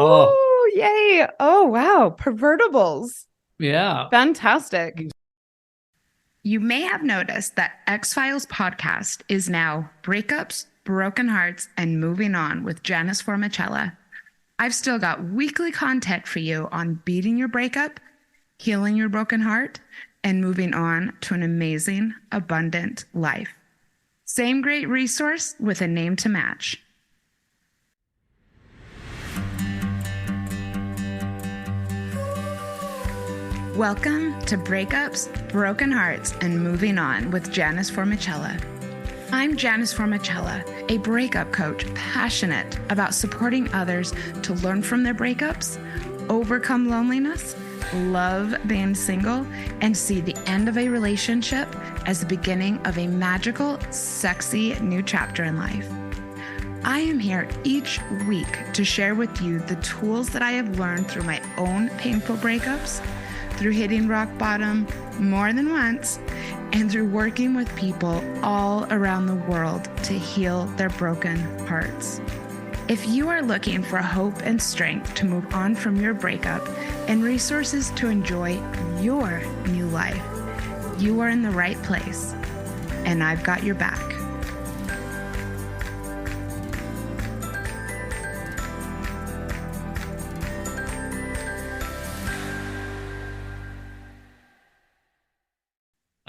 Oh, Oh, yay. Oh, wow. Pervertibles. yeah. Fantastic. You may have noticed that X Files podcast is now Breakups, Broken Hearts, and Moving On with Janice Formichella. I've still got weekly content for you on beating your breakup, healing your broken heart, and moving on to an amazing, abundant life. Same great resource with a name to match. Welcome to Breakups, Broken Hearts, and Moving On with Janice Formichella. I'm Janice Formichella, a breakup coach passionate about supporting others to learn from their breakups, overcome loneliness, love being single, and see the end of a relationship as the beginning of a magical, sexy new chapter in life. I am here each week to share with you the tools that I have learned through my own painful breakups, through hitting rock bottom more than once, and through working with people all around the world to heal their broken hearts. If you are looking for hope and strength to move on from your breakup and resources to enjoy your new life, you are in the right place, and I've got your back.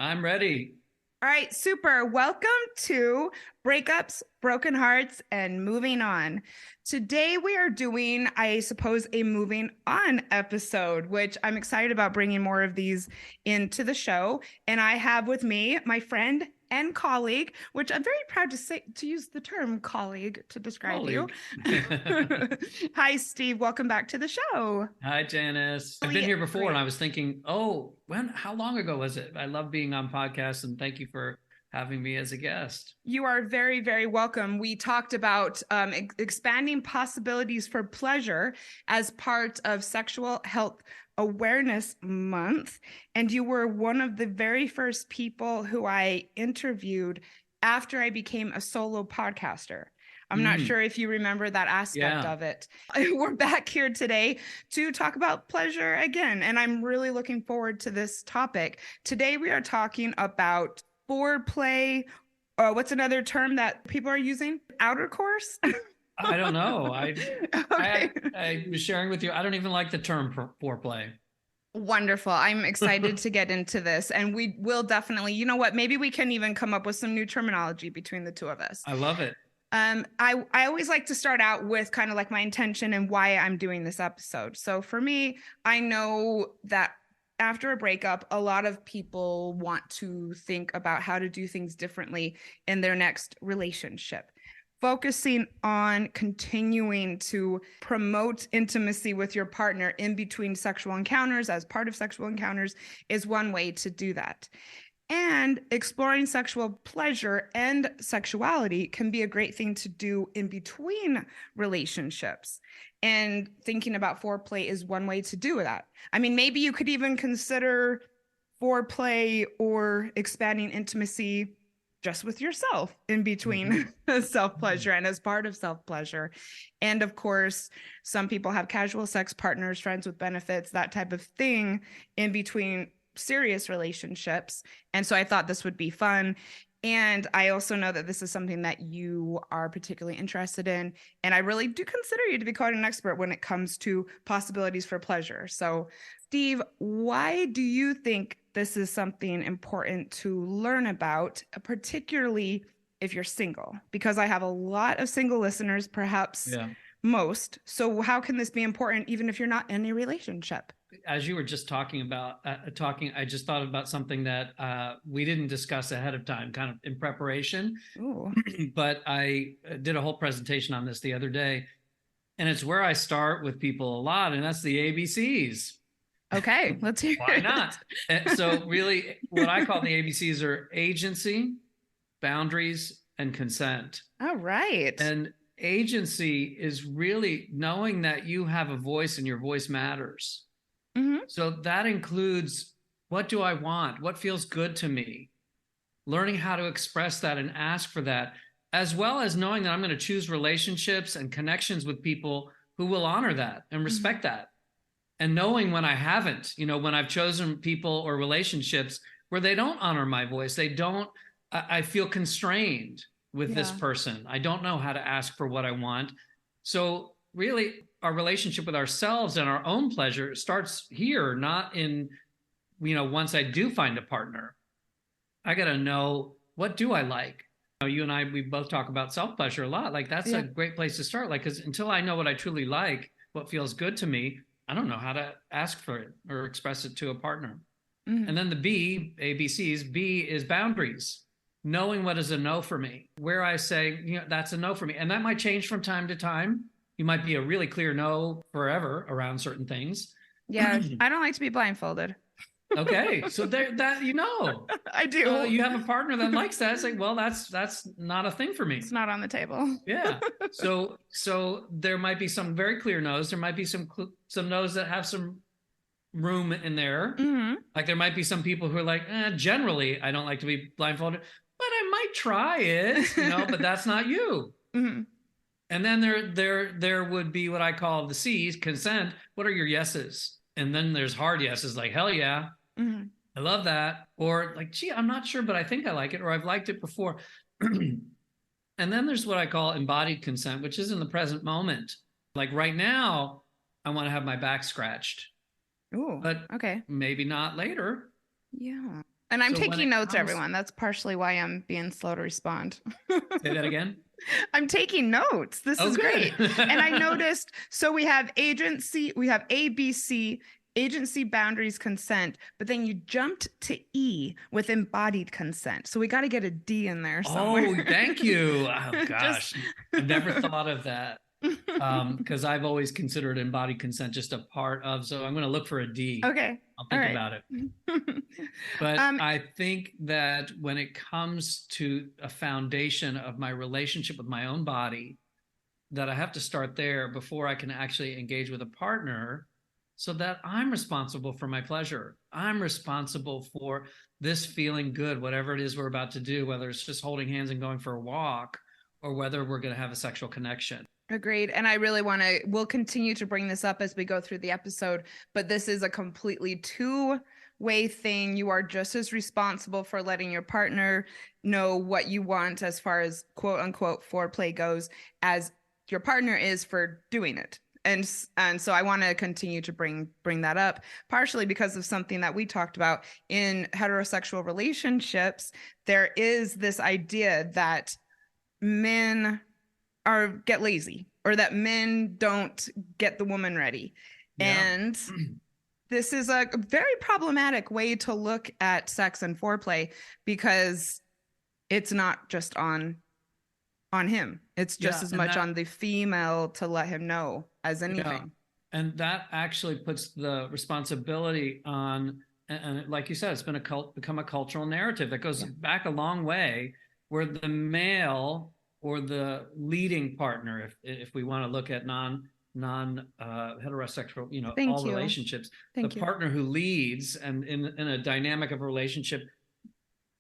I'm ready. All right, super. Welcome to Breakups, Broken Hearts, and Moving On. Today we are doing, I suppose, a moving on episode, which I'm excited about bringing more of these into the show. And I have with me my friend and colleague, which I'm very proud to say, to use the term colleague to describe you. Hi, Steve. Welcome back to the show. Hi, Janice. I've been here before and I was thinking, how long ago was it? I love being on podcasts and thank you for having me as a guest. You are very, very welcome. We talked about expanding possibilities for pleasure as part of Sexual Health Awareness Month. And you were one of the very first people who I interviewed after I became a solo podcaster. I'm not sure if you remember that aspect of it. We're back here today to talk about pleasure again, and I'm really looking forward to this topic. Today we are talking about foreplay. What's another term that people are using? Outer course? I don't know. Okay. I was sharing with you. I don't even like the term foreplay. Wonderful. I'm excited to get into this. And we will definitely, you know what, maybe we can even come up with some new terminology between the two of us. I love it. I always like to start out with kind of like my intention and why I'm doing this episode. So for me, I know that after a breakup, a lot of people want to think about how to do things differently in their next relationship. Focusing on continuing to promote intimacy with your partner in between sexual encounters as part of sexual encounters is one way to do that. And exploring sexual pleasure and sexuality can be a great thing to do in between relationships. And thinking about foreplay is one way to do that. I mean, maybe you could even consider foreplay or expanding intimacy just with yourself in between self-pleasure and as part of self-pleasure. And of course, some people have casual sex partners, friends with benefits, that type of thing in between serious relationships. And so I thought this would be fun. And I also know that this is something that you are particularly interested in. And I really do consider you to be quite an expert when it comes to possibilities for pleasure. So, Steve, why do you think this is something important to learn about, particularly if you're single? Because I have a lot of single listeners, perhaps most. So how can this be important even if you're not in a relationship? As you were just talking about I just thought about something that we didn't discuss ahead of time, kind of in preparation. But I did a whole presentation on this the other day, and it's where I start with people a lot, and that's the ABCs. Okay, let's hear Why it. not? So really, what I call the ABCs are agency, boundaries, and consent. All right. And agency is really knowing that you have a voice and your voice matters. So that includes, what do I want? What feels good to me? Learning how to express that and ask for that, as well as knowing that I'm going to choose relationships and connections with people who will honor that and respect that. And knowing when I haven't, when I've chosen people or relationships where they don't honor my voice, I feel constrained with this person. I don't know how to ask for what I want. So really our relationship with ourselves and our own pleasure starts here, not in, once I do find a partner. I got to know, what do I like? You and I, we both talk about self-pleasure a lot. Like that's a great place to start. Like, because until I know what I truly like, what feels good to me, I don't know how to ask for it or express it to a partner. And then the B, ABCs, B is boundaries. Knowing what is a no for me, where I say, that's a no for me. And that might change from time to time. You might be a really clear no forever around certain things. Yeah, I don't like to be blindfolded. Okay, so there, I do. You have a partner that likes that. It's like, well, that's not a thing for me. It's not on the table. Yeah. So there might be some very clear no's. There might be some no's that have some room in there. Like there might be some people who are like, generally, I don't like to be blindfolded, but I might try it, but that's not you. And then there would be what I call the C's, consent. What are your yeses? And then there's hard yeses, like, hell yeah, I love that. Or like, gee, I'm not sure, but I think I like it, or I've liked it before. And then there's what I call embodied consent, which is in the present moment. Like right now, I want to have my back scratched. Ooh, but okay. Maybe not later. Yeah. And I'm taking notes, everyone. That's partially why I'm being slow to respond. Say that again. I'm taking notes. This is great. And I noticed, so we have agency, we have ABC, agency, boundaries, consent, but then you jumped to E with embodied consent. So we got to get a D in there somewhere. Oh, thank you. Oh gosh. I've never thought of that. Because I've always considered embodied consent just a part of, so I'm going to look for a D. Okay. I'll think about it. But I think that when it comes to a foundation of my relationship with my own body, that I have to start there before I can actually engage with a partner, so that I'm responsible for my pleasure. I'm responsible for this feeling good, whatever it is we're about to do, whether it's just holding hands and going for a walk, or whether we're going to have a sexual connection. Agreed. And I really we'll continue to bring this up as we go through the episode, but this is a completely two-way thing. You are just as responsible for letting your partner know what you want as far as quote unquote foreplay goes as your partner is for doing it. And so I want to continue to bring that up, partially because of something that we talked about in heterosexual relationships. There is this idea that men get lazy, or that men don't get the woman ready. Yeah. And this is a very problematic way to look at sex and foreplay, because it's not just on him. It's just as much on the female to let him know as anything. Yeah. And that actually puts the responsibility on, and like you said, it's become a cultural narrative that goes back a long way, where the male or the leading partner, if we want to look at non heterosexual, all relationships, the partner who leads, and in a dynamic of a relationship,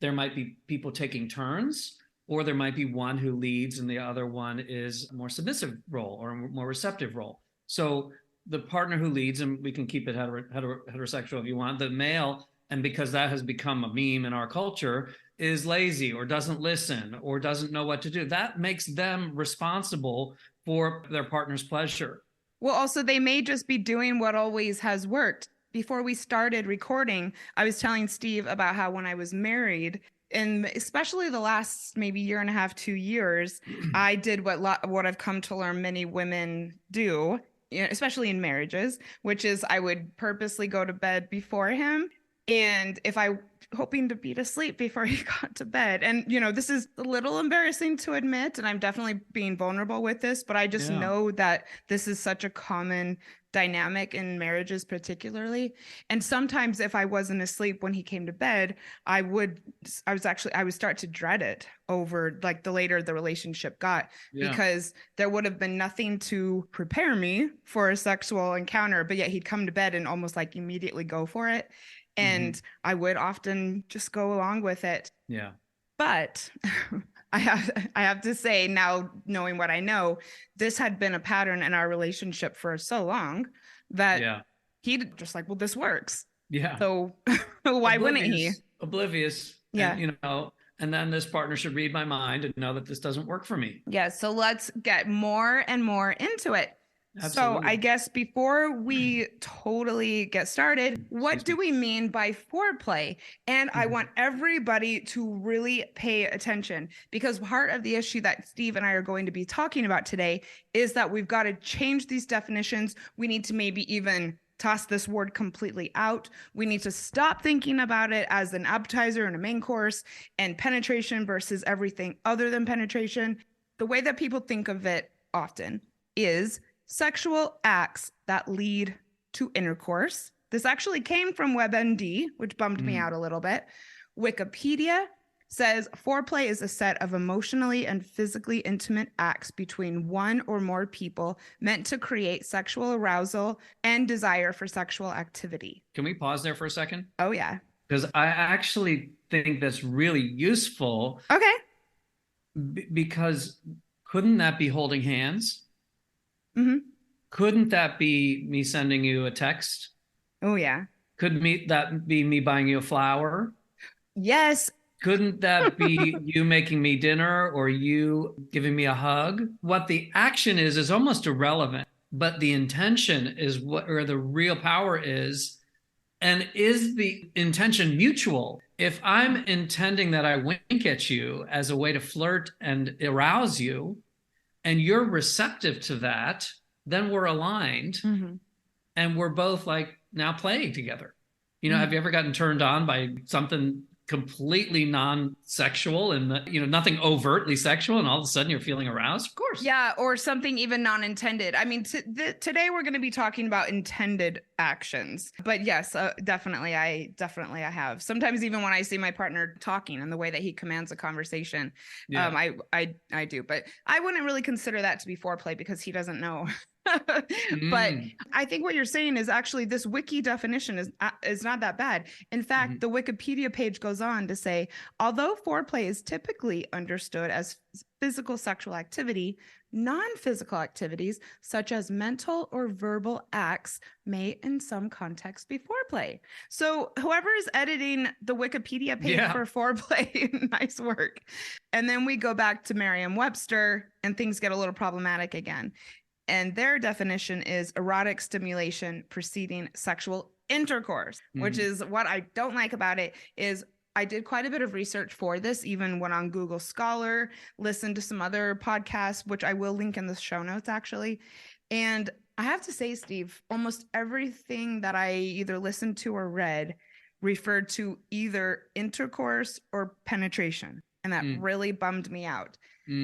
there might be people taking turns, or there might be one who leads and the other one is a more submissive role or a more receptive role. So the partner who leads, and we can keep it heterosexual if you want, the male, and because that has become a meme in our culture, is lazy or doesn't listen or doesn't know what to do. That makes them responsible for their partner's pleasure. Well, also, they may just be doing what always has worked. Before we started recording, I was telling Steve about how when I was married, and especially the last maybe year and a half, 2 years, I did what I've come to learn many women do, especially in marriages, which is I would purposely go to bed before him. And if I hoping to be asleep before he got to bed. And, this is a little embarrassing to admit, and I'm definitely being vulnerable with this, but I just know that this is such a common dynamic in marriages particularly. And sometimes if I wasn't asleep when he came to bed, I would start to dread it over like the later the relationship got, because there would have been nothing to prepare me for a sexual encounter, but yet he'd come to bed and almost like immediately go for it. And I would often just go along with it. Yeah. But I have to say now, knowing what I know, this had been a pattern in our relationship for so long that Yeah. he just like, well, this works. Yeah. So why wouldn't he? Oblivious. And, Yeah. and then this partner should read my mind and know that this doesn't work for me. Yeah. So let's get more and more into it. So I Absolutely. guess before we totally get started, what Excuse do me. we mean by foreplay? And I Mhm. want everybody to really pay attention, because part of the issue that Steve and I are going to be talking about today is that we've got to change these definitions. We need to maybe even toss this word completely out. We need to stop thinking about it as an appetizer and a main course, and penetration versus everything other than penetration. The way that people think of it often is sexual acts that lead to intercourse. This actually came from WebMD, which bummed me out a little bit. Wikipedia says foreplay is a set of emotionally and physically intimate acts between one or more people meant to create sexual arousal and desire for sexual activity. Can we pause there for a second? Oh, yeah. Because I actually think that's really useful. Okay. Because couldn't that be holding hands? Mm-hmm. Couldn't that be me sending you a text? Oh, yeah. Couldn't that be me buying you a flower? Yes. Couldn't that be you making me dinner or you giving me a hug? What the action is almost irrelevant, but the intention is where the real power is. And is the intention mutual? If I'm intending that I wink at you as a way to flirt and arouse you, and you're receptive to that, then we're aligned, and we're both like now playing together. Have you ever gotten turned on by something completely non-sexual and nothing overtly sexual, and all of a sudden you're feeling aroused? Of course. Yeah, or something even non-intended. I mean, today we're going to be talking about intended actions. But yes, definitely, I have. Sometimes even when I see my partner talking and the way that he commands a conversation, Yeah. I do. But I wouldn't really consider that to be foreplay because he doesn't know. But I think what you're saying is actually this wiki definition is not that bad. In fact, the Wikipedia page goes on to say, although foreplay is typically understood as physical sexual activity, non-physical activities such as mental or verbal acts may in some contexts be foreplay. So whoever is editing the Wikipedia page for foreplay, nice work. And then we go back to Merriam-Webster and things get a little problematic again. And their definition is erotic stimulation preceding sexual intercourse, which is what I don't like about it. Is I did quite a bit of research for this, even went on Google Scholar, listened to some other podcasts, which I will link in the show notes actually. And I have to say, Steve, almost everything that I either listened to or read referred to either intercourse or penetration. And that really bummed me out.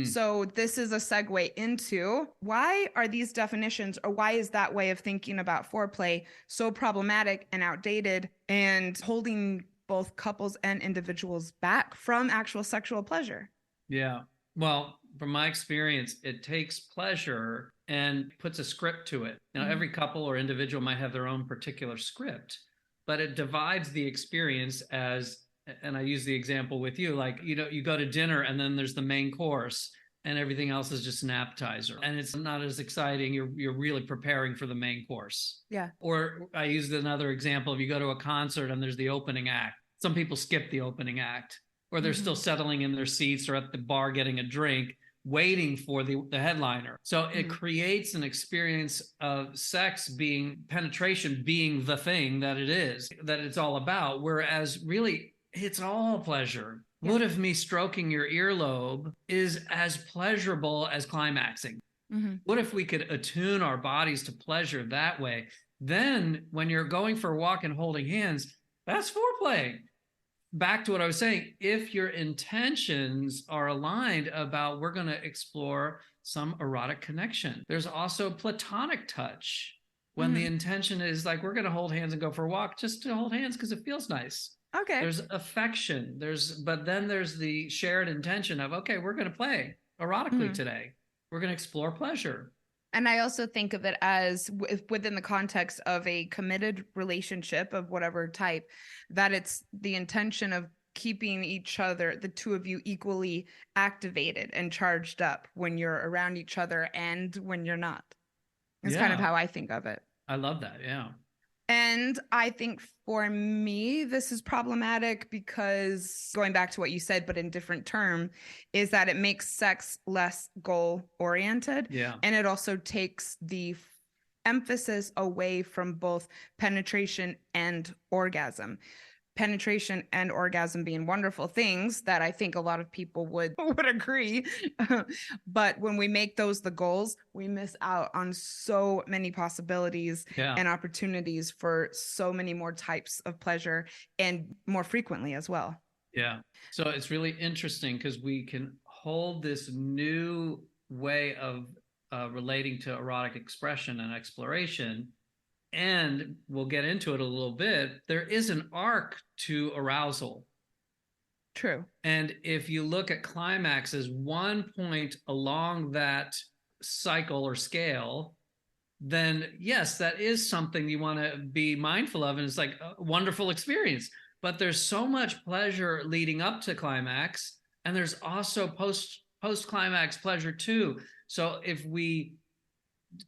So this is a segue into why are these definitions, or why is that way of thinking about foreplay so problematic and outdated and holding both couples and individuals back from actual sexual pleasure? Yeah. Well, from my experience, it takes pleasure and puts a script to it. Every couple or individual might have their own particular script, but it divides the experience as, and I use the example with you, like, you go to dinner and then there's the main course and everything else is just an appetizer. And it's not as exciting. You're really preparing for the main course. Yeah. Or I used another example. If you go to a concert and there's the opening act, some people skip the opening act, or they're still settling in their seats or at the bar getting a drink, waiting for the headliner. So it creates an experience of sex being, penetration being the thing that it is, that it's all about. Whereas really, it's all pleasure. Yeah. What if me stroking your earlobe is as pleasurable as climaxing? What if we could attune our bodies to pleasure that way? Then when you're going for a walk and holding hands, that's foreplay. Back to what I was saying, if your intentions are aligned about we're going to explore some erotic connection. There's also platonic touch when the intention is like, we're going to hold hands and go for a walk just to hold hands because it feels nice. Okay. There's affection. But then there's the shared intention of, okay, we're going to play erotically today. We're going to explore pleasure. And I also think of it as within the context of a committed relationship of whatever type, that it's the intention of keeping each other, the two of you, equally activated and charged up when you're around each other and when you're not. It's kind of how I think of it. I love that. Yeah. And I think for me, this is problematic because going back to what you said, but in different term, is that it makes sex less goal oriented. Yeah. And it also takes the emphasis away from both penetration and orgasm. Penetration and orgasm being wonderful things that I think a lot of people would agree. But when we make those the goals, we miss out on so many possibilities and opportunities for so many more types of pleasure, and more frequently as well. Yeah. So it's really interesting because we can hold this new way of relating to erotic expression and exploration. And we'll get into it a little bit. There is an arc to arousal. True. And if you look at climax as one point along that cycle or scale, then yes, that is something you want to be mindful of. And it's like a wonderful experience. But there's so much pleasure leading up to climax. And there's also post-climax pleasure too. So if we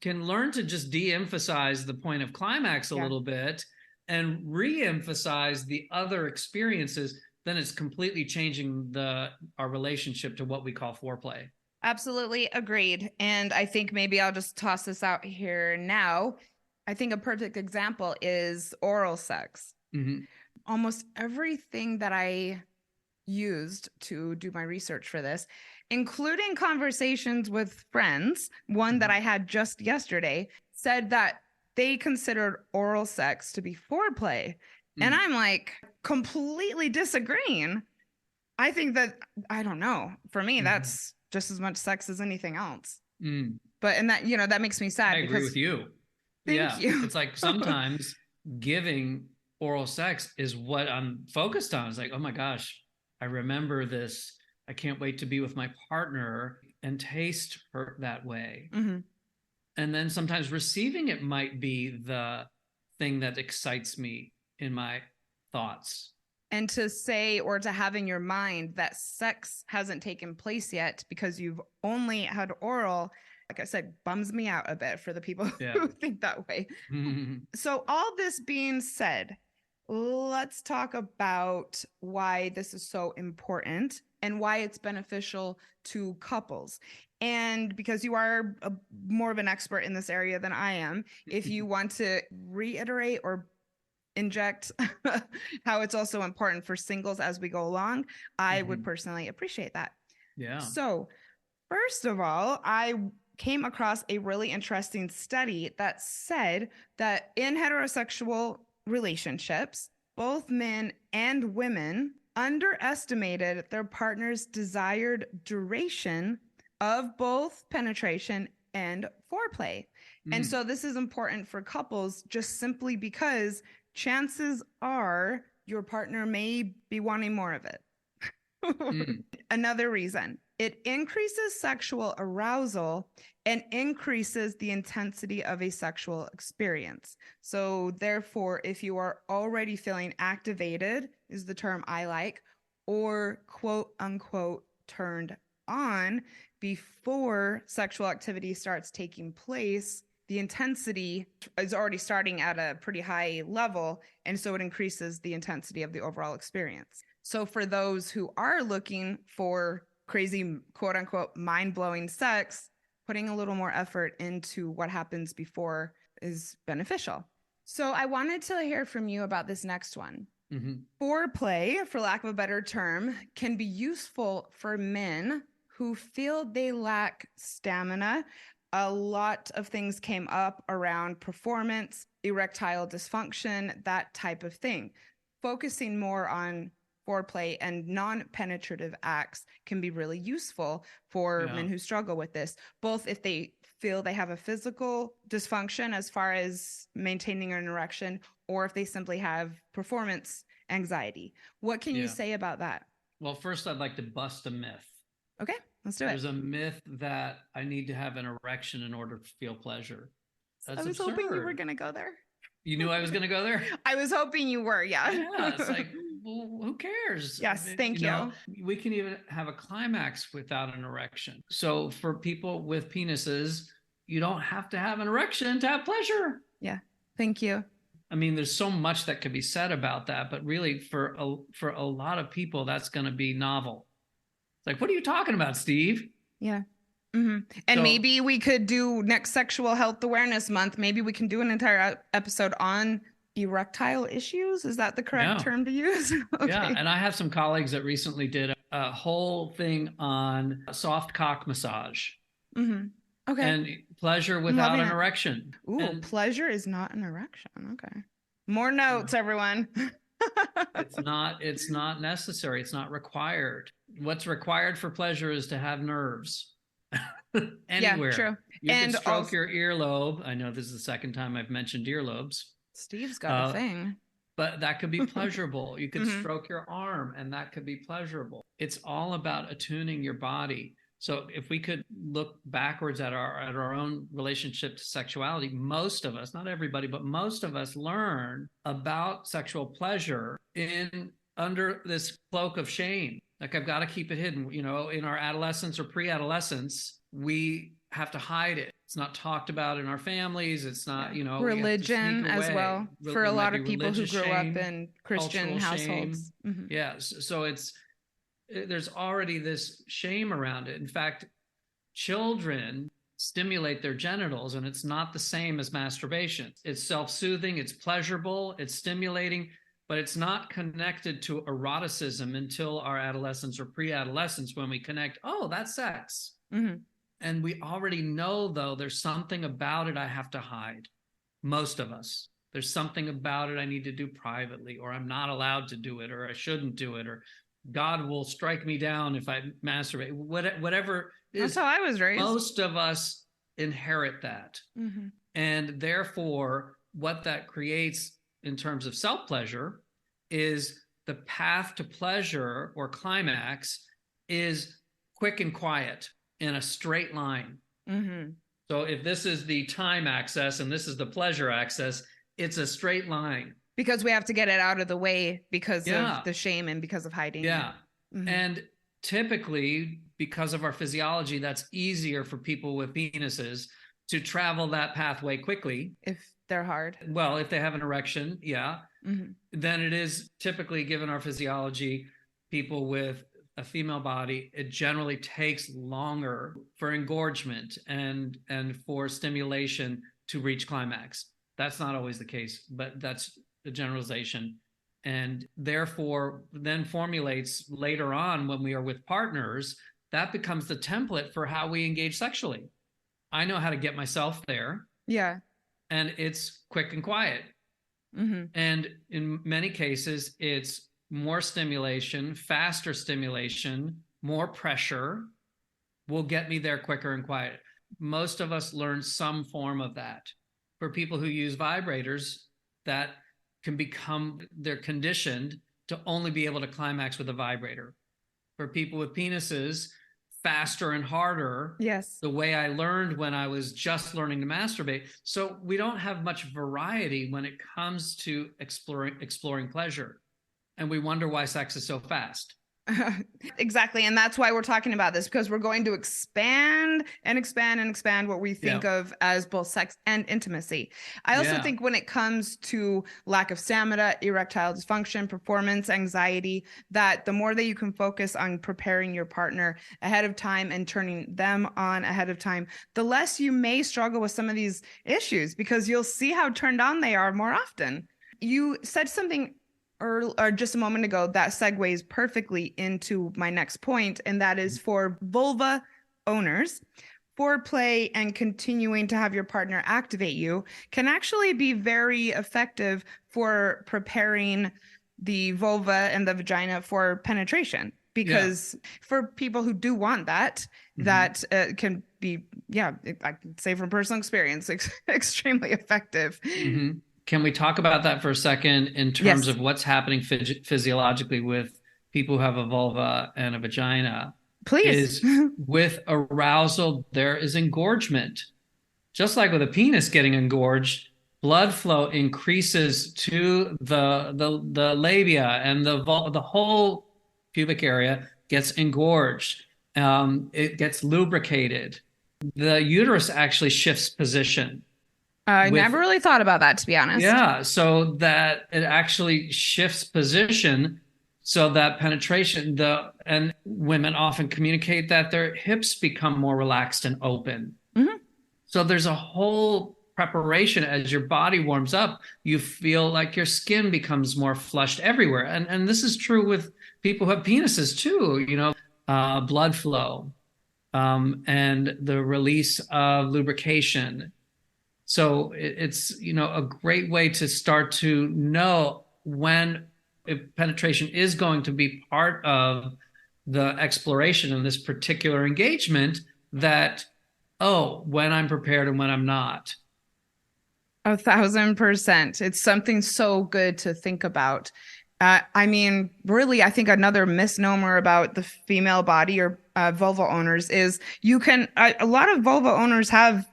can learn to just de-emphasize the point of climax a little bit and re-emphasize the other experiences, then it's completely changing our relationship to what we call foreplay. Absolutely agreed. And I think maybe I'll just toss this out here now. I think a perfect example is oral sex. Mm-hmm. Almost everything that I used to do my research for this, including conversations with friends, one that I had just yesterday, said that they considered oral sex to be foreplay. And I'm like completely disagreeing. I think that, I don't know, for me, that's just as much sex as anything else. But, and that, that makes me sad. I agree with you. Thank you. It's like sometimes giving oral sex is what I'm focused on. It's like, oh my gosh, I remember this. I can't wait to be with my partner and taste her that way. Mm-hmm. And then sometimes receiving it might be the thing that excites me in my thoughts. And to say, or to have in your mind that sex hasn't taken place yet because you've only had oral, like I said, bums me out a bit for the people who think that way. Mm-hmm. So all this being said, let's talk about why this is so important and why it's beneficial to couples. And because you are more of an expert in this area than I am, if you want to reiterate or inject how it's also important for singles as we go along, I would personally appreciate that. Yeah. So first of all, I came across a really interesting study that said that in heterosexual relationships, both men and women underestimated their partner's desired duration of both penetration and foreplay. And so this is important for couples just simply because chances are your partner may be wanting more of it. Another reason, it increases sexual arousal and increases the intensity of a sexual experience. So therefore, if you are already feeling activated, is the term I like, or quote unquote turned on before sexual activity starts taking place, the intensity is already starting at a pretty high level. And so it increases the intensity of the overall experience. So for those who are looking for crazy, quote unquote, mind-blowing sex, putting a little more effort into what happens before is beneficial. So I wanted to hear from you about this next one. Foreplay, for lack of a better term, can be useful for men who feel they lack stamina. A lot of things came up around performance, erectile dysfunction, that type of thing. Focusing more on foreplay and non-penetrative acts can be really useful for men who struggle with this, both if they feel they have a physical dysfunction as far as maintaining an erection, or if they simply have performance anxiety. What can you say about that? Well, first, I'd like to bust a myth. Okay, let's do it. There's a myth that I need to have an erection in order to feel pleasure. That's absurd. Hoping you were going to go there. You knew I was going to go there? I was hoping you were, yeah. Yeah, it's like, well, who cares? Yes, thank you. We can even have a climax without an erection. So for people with penises, you don't have to have an erection to have pleasure. Yeah, thank you. I mean, there's so much that could be said about that, but really for a lot of people, that's going to be novel. It's like, what are you talking about, Steve? Yeah. And so, maybe we could do next Sexual Health Awareness Month. Maybe we can do an entire episode on erectile issues. Is that the correct term to use? Okay. Yeah. And I have some colleagues that recently did a whole thing on soft cock massage. Okay. And pleasure without an erection. Ooh, and pleasure is not an erection. Okay. More notes, everyone. It's not necessary. It's not required. What's required for pleasure is to have nerves. Anywhere. Yeah, true. You can stroke your earlobe. I know this is the second time I've mentioned earlobes. Steve's got a thing. But that could be pleasurable. You could stroke your arm and that could be pleasurable. It's all about attuning your body. So if we could look backwards at our own relationship to sexuality, most of us, not everybody, but most of us learn about sexual pleasure under this cloak of shame. Like, I've got to keep it hidden. In our adolescence or pre-adolescence, we have to hide it. It's not talked about in our families. It's not, religion as well. For a lot of people who grew up in Christian households. Yeah. So there's already this shame around it. In fact, children stimulate their genitals, and it's not the same as masturbation. It's self-soothing, it's pleasurable, it's stimulating, but it's not connected to eroticism until our adolescence or pre-adolescence, when we connect, oh, that's sex. And we already know, though, there's something about it I have to hide. Most of us. There's something about it I need to do privately, or I'm not allowed to do it, or I shouldn't do it, or God will strike me down if I masturbate. Whatever it is. That's how I was raised. Most of us inherit that. And therefore, what that creates in terms of self-pleasure is the path to pleasure or climax is quick and quiet in a straight line. So if this is the time axis and this is the pleasure axis, it's a straight line. Because we have to get it out of the way because of the shame and because of hiding. Yeah. And typically, because of our physiology, that's easier for people with penises to travel that pathway quickly. If they're hard. Well, if they have an erection, then it is typically, given our physiology, people with a female body, it generally takes longer for engorgement and for stimulation to reach climax. That's not always the case, but that's the generalization. And therefore then formulates later on, when we are with partners, that becomes the template for how we engage sexually. I know how to get myself there. Yeah. And it's quick and quiet. And in many cases, it's more stimulation, faster stimulation, more pressure will get me there quicker and quiet. Most of us learn some form of that. For people who use vibrators, that can become, they're conditioned to only be able to climax with a vibrator. For people with penises, faster and harder. Yes. The way I learned when I was just learning to masturbate. So we don't have much variety when it comes to exploring pleasure. And we wonder why sex is so fast. Exactly. And that's why we're talking about this, because we're going to expand and expand and expand what we think of as both sex and intimacy. I also think when it comes to lack of stamina, erectile dysfunction, performance anxiety, that the more that you can focus on preparing your partner ahead of time and turning them on ahead of time, the less you may struggle with some of these issues, because you'll see how turned on they are more often. You said something or just a moment ago that segues perfectly into my next point, and that is for vulva owners. Foreplay and continuing to have your partner activate you can actually be very effective for preparing the vulva and the vagina for penetration. Because for people who do want that, that can be, I can say from personal experience, extremely effective. Can we talk about that for a second in terms of what's happening physiologically with people who have a vulva and a vagina? Please. Is with arousal, there is engorgement. Just like with a penis getting engorged, blood flow increases to the labia, and the whole pubic area gets engorged. It gets lubricated. The uterus actually shifts position. I never really thought about that, to be honest. Yeah, so that it actually shifts position, so that penetration, and women often communicate that their hips become more relaxed and open. Mm-hmm. So there's a whole preparation. As your body warms up, you feel like your skin becomes more flushed everywhere. And this is true with people who have penises too, blood flow, and the release of lubrication. So it's, a great way to start to know when if penetration is going to be part of the exploration of this particular engagement, that, when I'm prepared and when I'm not. 1,000%. It's something so good to think about. I mean, really, I think another misnomer about the female body or vulva owners is a lot of vulva owners have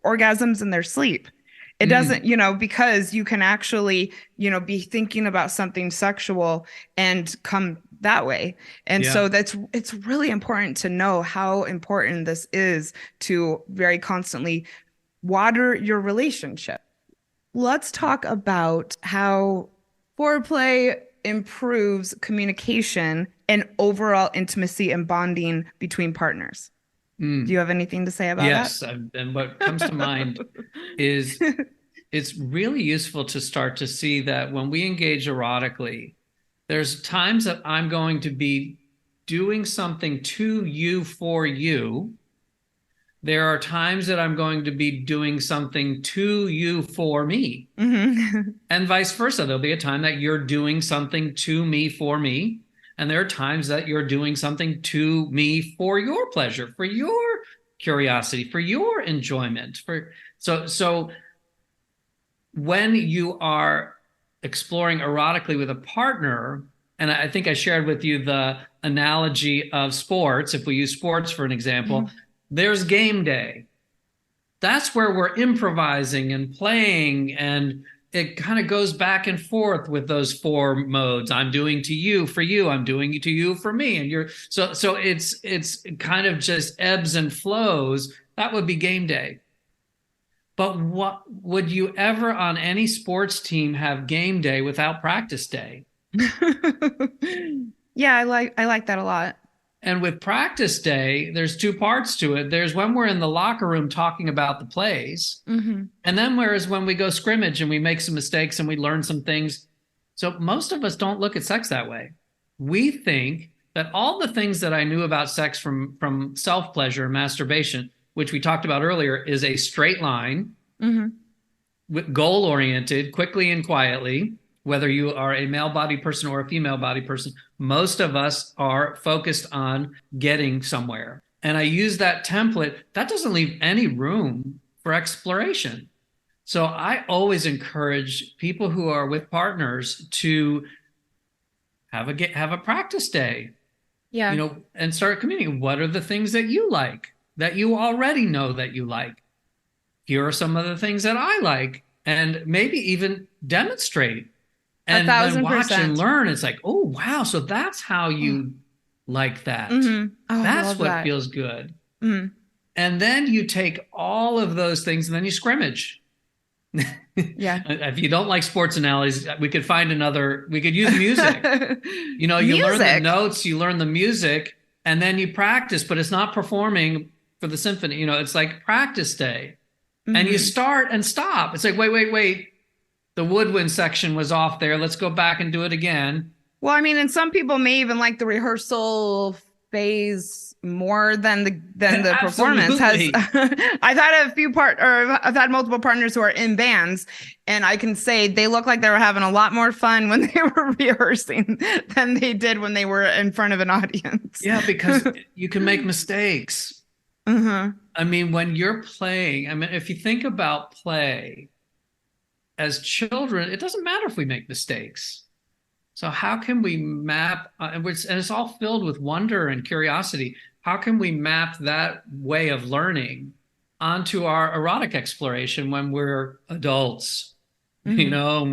orgasms in their sleep. It doesn't, because you can actually, be thinking about something sexual and come that way. And so it's really important to know how important this is to very constantly water your relationship. Let's talk about how foreplay improves communication and overall intimacy and bonding between partners. Do you have anything to say about that? Yes. And what comes to mind is it's really useful to start to see that when we engage erotically, there's times that I'm going to be doing something to you for you. There are times that I'm going to be doing something to you for me. Mm-hmm. And vice versa. There'll be a time that you're doing something to me for me. And there are times that you're doing something to me for your pleasure, for your curiosity, for your enjoyment. So when you are exploring erotically with a partner, and I think I shared with you the analogy of sports. If we use sports for an example, there's game day. That's where we're improvising and playing, and it kind of goes back and forth with those four modes. I'm doing to you for you. I'm doing to you for me. And so it's kind of just ebbs and flows. That would be game day. But what would you ever on any sports team have game day without practice day? Yeah, I like that a lot. And with practice day, there's two parts to it. There's when we're in the locker room talking about the plays. Mm-hmm. And then whereas when we go scrimmage and we make some mistakes and we learn some things. So most of us don't look at sex that way. We think that all the things that I knew about sex from self-pleasure and masturbation, which we talked about earlier, is a straight line, goal-oriented, quickly and quietly. Whether you are a male body person or a female body person, most of us are focused on getting somewhere. And I use that template. That doesn't leave any room for exploration. So I always encourage people who are with partners to have a practice day. Yeah. And start communicating. What are the things that you like, that you already know that you like? Here are some of the things that I like, and maybe even demonstrate. And then watch and learn. It's like, oh, wow. So that's how you like that. Mm-hmm. Oh, that's what feels good. Mm-hmm. And then you take all of those things and then you scrimmage. Yeah. If you don't like sports analogies, we could use music. You learn the notes, you learn the music, and then you practice, but it's not performing for the symphony. It's like practice day. Mm-hmm. And you start and stop. It's like, wait. The woodwind section was off there. Let's go back and do it again. Well, I mean, and some people may even like the rehearsal phase more than the performance has. I've had multiple partners who are in bands, and I can say they look like they were having a lot more fun when they were rehearsing than they did when they were in front of an audience. Yeah, because you can make mistakes. Mm-hmm. I mean, when you're playing, if you think about play, as children, it doesn't matter if we make mistakes. So how can we map, and it's all filled with wonder and curiosity. How can we map that way of learning onto our erotic exploration when we're adults? you know,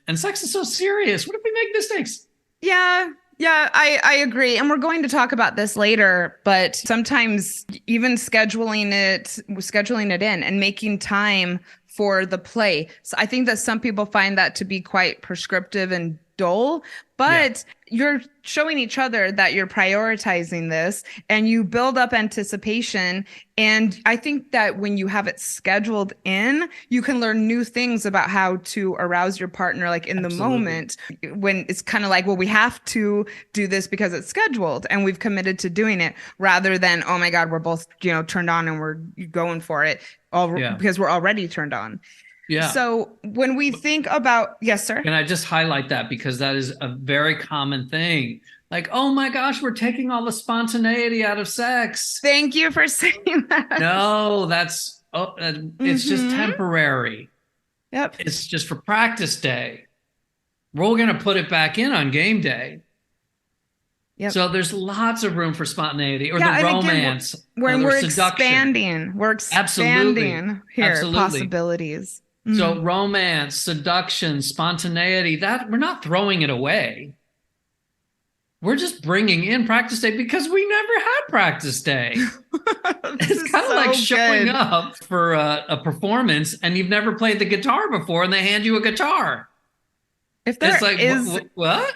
and sex is so serious. It make mistakes? Yeah. Yeah, I agree. And we're going to talk about this later, but sometimes even scheduling it in and making time for the play. So I think that some people find that to be quite prescriptive and dull, but you're showing each other that you're prioritizing this and you build up anticipation. And I think that when you have it scheduled in, you can learn new things about how to arouse your partner, like in the moment, when it's kind of like, well, we have to do this because it's scheduled and we've committed to doing it, rather than, oh my God, we're both, turned on and we're going for it because we're already turned on. Yeah. So when we think about, yes, sir. Can I just highlight that, because that is a very common thing. Like, oh my gosh, we're taking all the spontaneity out of sex. Thank you for saying that. No, it's just temporary. Yep. It's just for practice day. We're going to put it back in on game day. Yep. So there's lots of room for spontaneity or the romance. Again, when we're expanding here, possibilities. So romance, seduction, spontaneity, that we're not throwing it away. We're just bringing in practice day because we never had practice day. It's kind of like showing up for a performance and you've never played the guitar before and they hand you a guitar. If there what?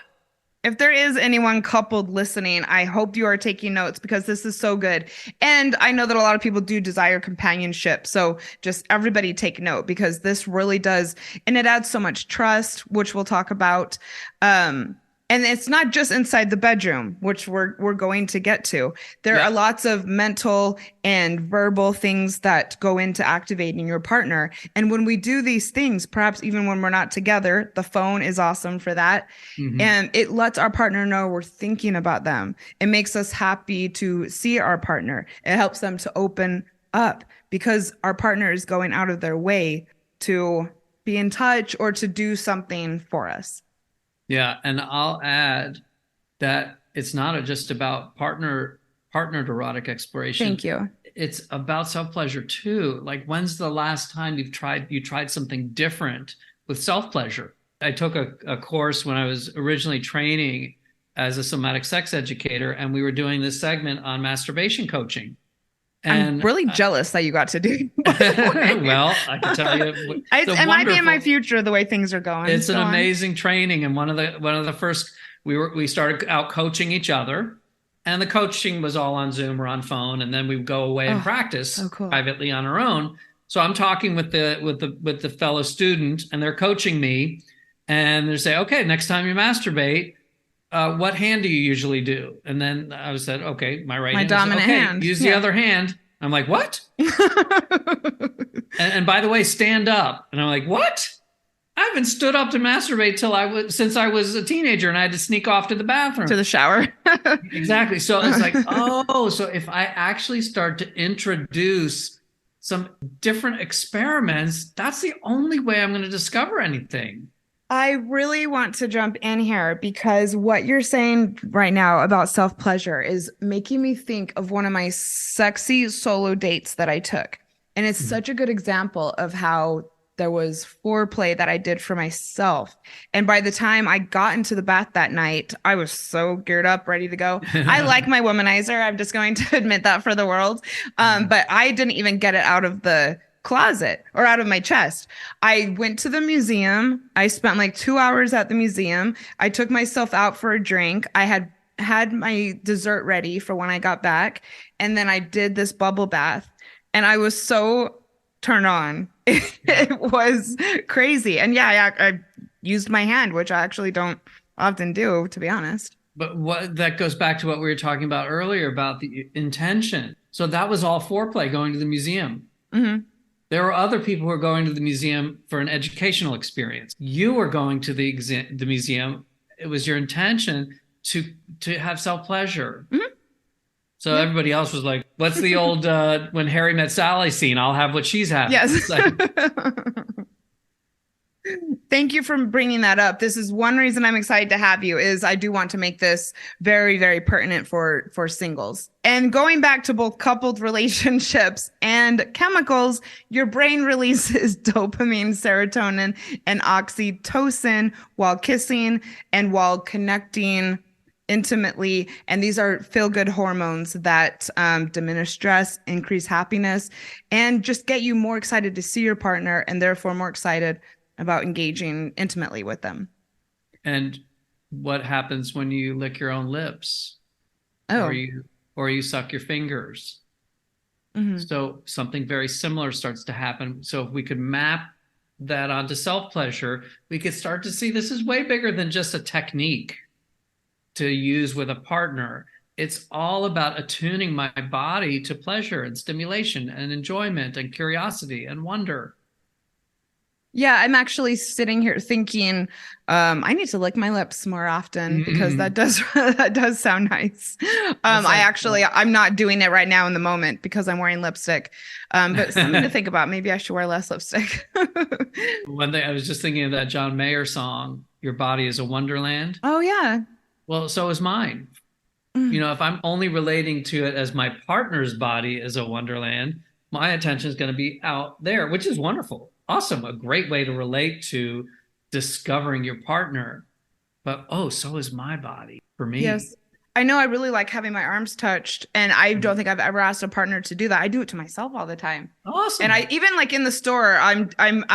If there is anyone coupled listening, I hope you are taking notes because this is so good. And I know that a lot of people do desire companionship. So just everybody take note, because this really does. And it adds so much trust, which we'll talk about. And it's not just inside the bedroom, which we're going to get to. There are lots of mental and verbal things that go into activating your partner. And when we do these things, perhaps even when we're not together, the phone is awesome for that. Mm-hmm. And it lets our partner know we're thinking about them. It makes us happy to see our partner. It helps them to open up because our partner is going out of their way to be in touch or to do something for us. Yeah, and I'll add that it's not just about partnered erotic exploration. Thank you. It's about self-pleasure too. Like, when's the last time you tried something different with self-pleasure? I took a course when I was originally training as a somatic sex educator, and we were doing this segment on masturbation coaching. And I'm really jealous that you got to do. Well, I can tell you, it might be in my future the way things are going. It's an amazing training, and one of the first we started out coaching each other, and the coaching was all on Zoom or on phone, and then we would go away and practice privately on our own. So I'm talking with the fellow student, and they're coaching me, and they say, okay, next time you masturbate, what hand do you usually do? And then I said, okay, my right hand. Dominant hand. Use the other hand. I'm like, what? and by the way, stand up. And I'm like, what? I haven't stood up to masturbate since I was a teenager, and I had to sneak off to the bathroom. To the shower. Exactly. So it's like, so if I actually start to introduce some different experiments, that's the only way I'm going to discover anything. I really want to jump in here because what you're saying right now about self-pleasure is making me think of one of my sexy solo dates that I took. And it's such a good example of how there was foreplay that I did for myself. And by the time I got into the bath that night, I was so geared up, ready to go. I like my womanizer. I'm just going to admit that for the world. But I didn't even get it out of the closet or out of my chest. I went to the museum. I spent like 2 hours at the museum. I took myself out for a drink. I had my dessert ready for when I got back. And then I did this bubble bath and I was so turned on. It was crazy. And I used my hand, which I actually don't often do, to be honest. But that goes back to what we were talking about earlier about the intention. So that was all foreplay, going to the museum. Mm-hmm. There were other people who were going to the museum for an educational experience. You were going to the museum. It was your intention to have self-pleasure. Mm-hmm. So everybody else was like, what's the old when Harry met Sally scene? I'll have what she's having. Yes. Like, Thank you for bringing that up. This is one reason I'm excited to have you is I do want to make this very, very pertinent for singles. And going back to both coupled relationships and chemicals, your brain releases dopamine, serotonin, and oxytocin while kissing and while connecting intimately. And these are feel-good hormones that diminish stress, increase happiness, and just get you more excited to see your partner and therefore more excited about engaging intimately with them. And what happens when you lick your own lips? Oh. Or you suck your fingers? Mm-hmm. So something very similar starts to happen. So if we could map that onto self-pleasure, we could start to see this is way bigger than just a technique to use with a partner. It's all about attuning my body to pleasure and stimulation and enjoyment and curiosity and wonder. Yeah, I'm actually sitting here thinking I need to lick my lips more often because that does sound nice. I'm not doing it right now in the moment because I'm wearing lipstick. But something to think about. Maybe I should wear less lipstick. One day I was just thinking of that John Mayer song, Your Body is a Wonderland. Oh, yeah. Well, so is mine. You know, if I'm only relating to it as my partner's body is a wonderland, my attention is going to be out there, which is wonderful. Awesome. A great way to relate to discovering your partner. But, so is my body for me. Yes. I know I really like having my arms touched, and I don't think I've ever asked a partner to do that. I do it to myself all the time. Awesome. And I even like in the store, I'm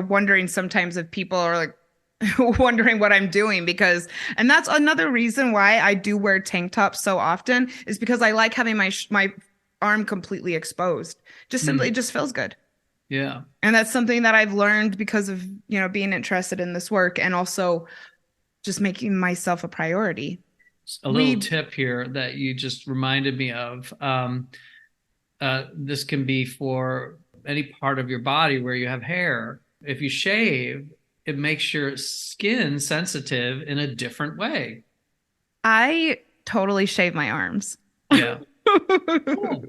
wondering sometimes if people are like wondering what I'm doing and that's another reason why I do wear tank tops so often is because I like having my arm completely exposed. Just simply, it just feels good. Yeah. And that's something that I've learned because of, being interested in this work and also just making myself a priority. A little tip here that you just reminded me of. This can be for any part of your body where you have hair. If you shave, it makes your skin sensitive in a different way. I totally shave my arms. Yeah. Cool.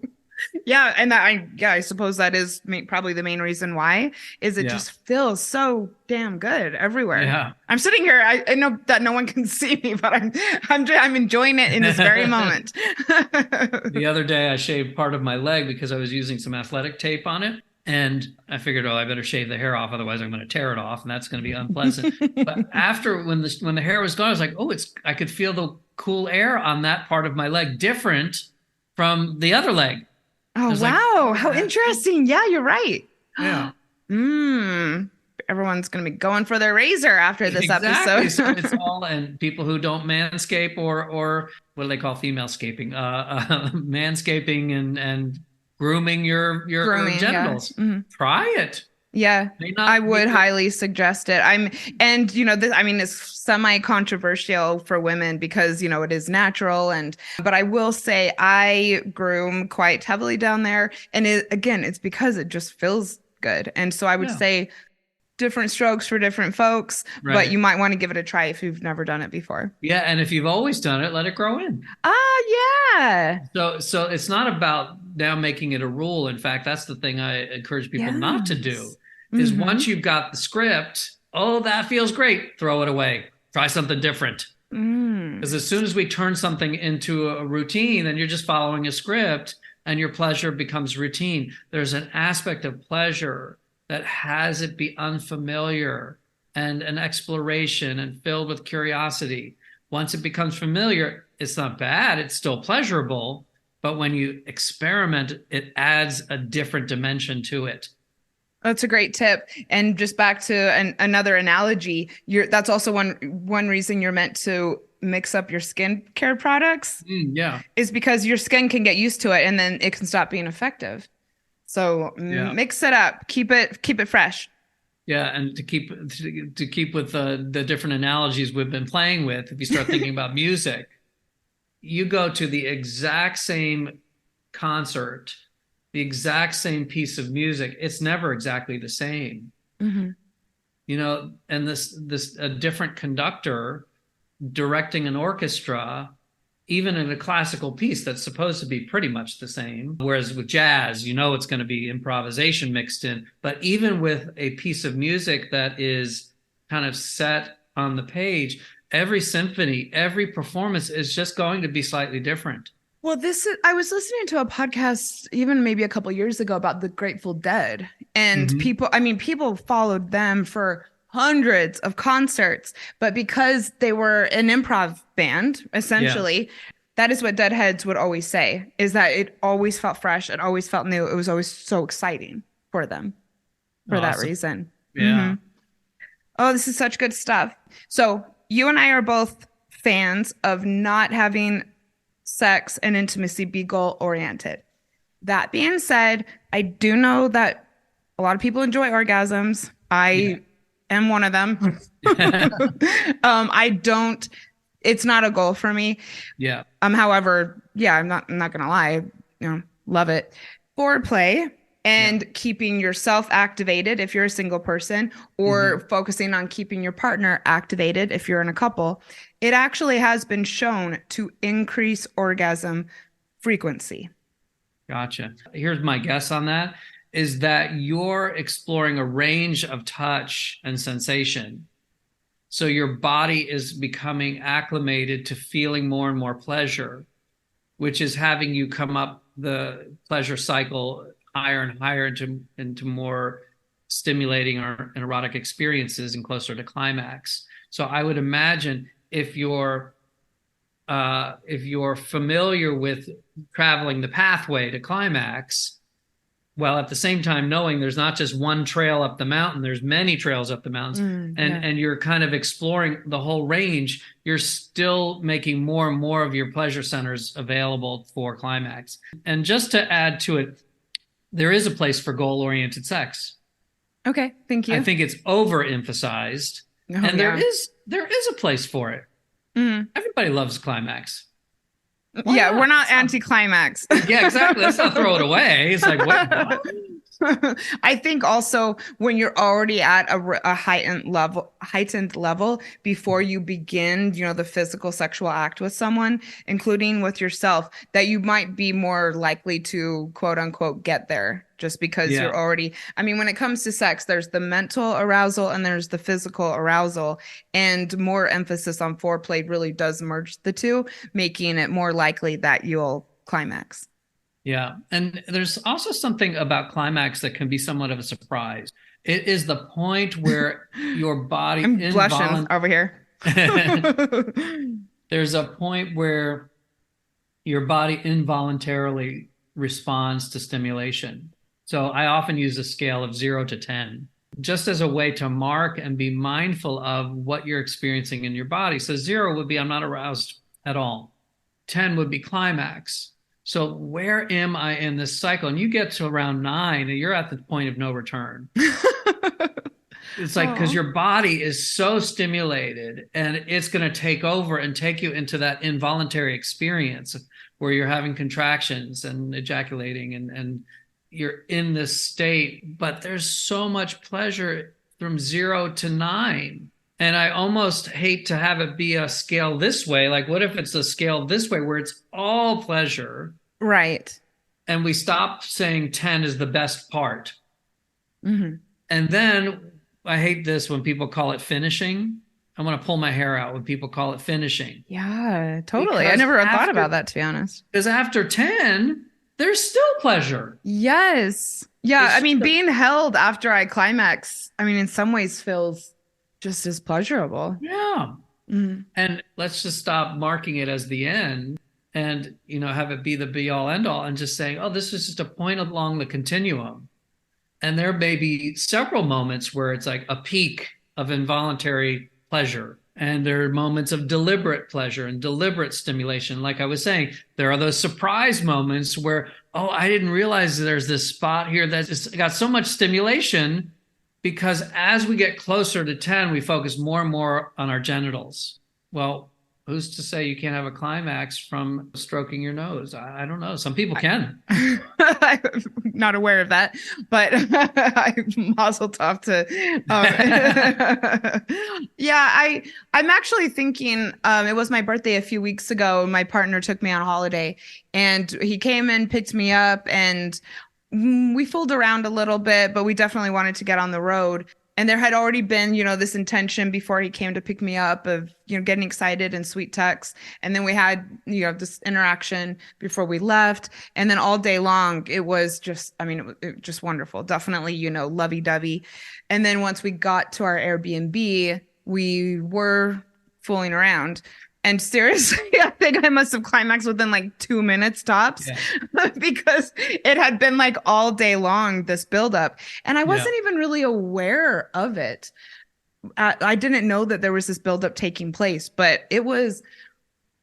Yeah, and I suppose that is probably the main reason why is it just feels so damn good everywhere. Yeah. I'm sitting here. I know that no one can see me, but I'm enjoying it in this very moment. The other day, I shaved part of my leg because I was using some athletic tape on it. And I figured, I better shave the hair off, otherwise I'm going to tear it off, and that's going to be unpleasant. But after, when the hair was gone, I was like, I could feel the cool air on that part of my leg, different from the other leg. Oh, wow. Like, how interesting. Yeah, you're right. Yeah. Everyone's going to be going for their razor after this episode. So it's all, and people who don't manscape or what do they call female scaping? Manscaping and grooming your genitals. Yeah. Try it. Yeah, I would highly suggest it. It's semi-controversial for women because, it is natural. But I will say I groom quite heavily down there. And it's because it just feels good. And so I would say different strokes for different folks, but you might want to give it a try if you've never done it before. Yeah. And if you've always done it, let it grow in. Yeah. So it's not about now making it a rule. In fact, that's the thing I encourage people not to do. Is once you've got the script, that feels great, throw it away. Try something different. Because as soon as we turn something into a routine, then you're just following a script and your pleasure becomes routine. There's an aspect of pleasure that has it be unfamiliar and an exploration and filled with curiosity. Once it becomes familiar, it's not bad, it's still pleasurable, but when you experiment, it adds a different dimension to it. That's a great tip. And just back to another analogy, that's also one reason you're meant to mix up your skincare products. Is because your skin can get used to it and then it can stop being effective. So mix it up, keep it fresh. Yeah, and to keep with the different analogies we've been playing with, if you start thinking about music, you go to the exact same concert, the exact same piece of music, it's never exactly the same. And this a different conductor directing an orchestra even in a classical piece that's supposed to be pretty much the same. Whereas with jazz, it's going to be improvisation mixed in. But even with a piece of music that is kind of set on the page, every symphony, every performance is just going to be slightly different. Well, I was listening to a podcast even maybe a couple years ago about the Grateful Dead, and people followed them for hundreds of concerts, but because they were an improv band, essentially, that is what Deadheads would always say, is that it always felt fresh. It always felt new. It was always so exciting for them for that reason. Yeah. Mm-hmm. Oh, this is such good stuff. So you and I are both fans of not having sex and intimacy be goal oriented. That being said, I do know that a lot of people enjoy orgasms. I am one of them. It's not a goal for me. Yeah. However, I'm not gonna lie, love it. Foreplay and keeping yourself activated if you're a single person, or focusing on keeping your partner activated if you're in a couple, it actually has been shown to increase orgasm frequency. Gotcha. Here's my guess on that, is that you're exploring a range of touch and sensation. So your body is becoming acclimated to feeling more and more pleasure, which is having you come up the pleasure cycle higher and higher into more stimulating or erotic experiences and closer to climax. So I would imagine if you're familiar with traveling the pathway to climax, while at the same time knowing there's not just one trail up the mountain, there's many trails up the mountains, and you're kind of exploring the whole range, you're still making more and more of your pleasure centers available for climax. And just to add to it, there is a place for goal-oriented sex. Okay, thank you. I think it's overemphasized, and there is a place for it. Everybody loves climax. We're not anti-climax. Yeah, exactly. Let's not throw it away. It's like, wait, what? I think also when you're already at a heightened level before you begin, the physical sexual act with someone, including with yourself, that you might be more likely to quote unquote get there, just because you're already, when it comes to sex, there's the mental arousal and there's the physical arousal, and more emphasis on foreplay really does merge the two, making it more likely that you'll climax. Yeah. And there's also something about climax that can be somewhat of a surprise. It is the point where your body... I'm blushing over here. There's a point where your body involuntarily responds to stimulation. So I often use a scale of 0 to 10, just as a way to mark and be mindful of what you're experiencing in your body. So 0 would be, I'm not aroused at all. 10 would be climax. So where am I in this cycle? And you get to around 9 and you're at the point of no return. It's like, because your body is so stimulated and it's going to take over and take you into that involuntary experience where you're having contractions and ejaculating and you're in this state, but there's so much pleasure from 0 to 9. And I almost hate to have it be a scale this way. Like, what if it's a scale this way where it's all pleasure? Right. And we stop saying 10 is the best part. And then I hate this when people call it finishing. I want to pull my hair out when people call it finishing. Yeah, totally. I never thought about that, to be honest. Because after 10, there's still pleasure. Yes. Yeah. Being held after I climax, in some ways feels just as pleasurable. Yeah. And let's just stop marking it as the end and, have it be the be all end all and just saying, oh, this is just a point along the continuum. And there may be several moments where it's like a peak of involuntary pleasure. And there are moments of deliberate pleasure and deliberate stimulation. Like I was saying, there are those surprise moments where, oh, I didn't realize there's this spot here that's got so much stimulation, because as we get closer to 10, we focus more and more on our genitals. Well, who's to say you can't have a climax from stroking your nose? I don't know. Some people can. I'm not aware of that, but mazel tov to. Yeah, I'm actually thinking. It was my birthday a few weeks ago. My partner took me on holiday, and he came and picked me up, and we fooled around a little bit, but we definitely wanted to get on the road. And there had already been, this intention before he came to pick me up of, getting excited and sweet texts. And then we had, this interaction before we left. And then all day long, it was just, it was just wonderful. Definitely, lovey-dovey. And then once we got to our Airbnb, we were fooling around. And seriously, I think I must have climaxed within like 2 minutes tops, because it had been like all day long, this buildup. And I wasn't even really aware of it. I didn't know that there was this buildup taking place, but it was,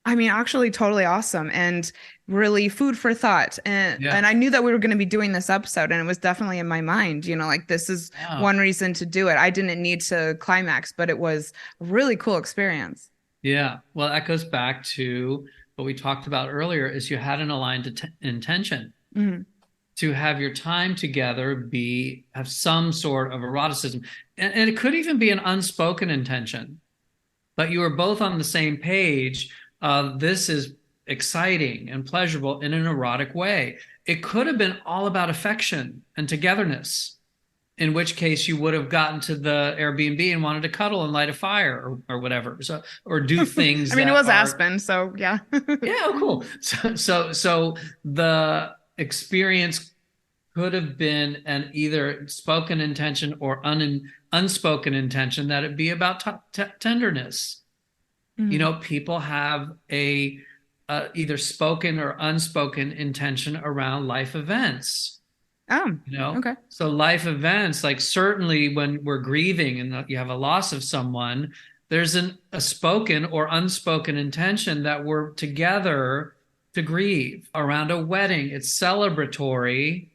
actually totally awesome and really food for thought. And I knew that we were going to be doing this episode, and it was definitely in my mind, like this is one reason to do it. I didn't need to climax, but it was a really cool experience. Yeah. Well, that goes back to what we talked about earlier, is you had an aligned intention to have your time together have some sort of eroticism. And it could even be an unspoken intention, but you were both on the same page. This is exciting and pleasurable in an erotic way. It could have been all about affection and togetherness, in which case you would have gotten to the Airbnb and wanted to cuddle and light a fire or whatever. So, or do things. It was Aspen. So yeah. Yeah. Oh, cool. So the experience could have been an either spoken intention or unspoken intention that it be about tenderness. People have a either spoken or unspoken intention around life events. Okay. So life events, like certainly when we're grieving and you have a loss of someone, there's a spoken or unspoken intention that we're together to grieve. Around a wedding, it's celebratory,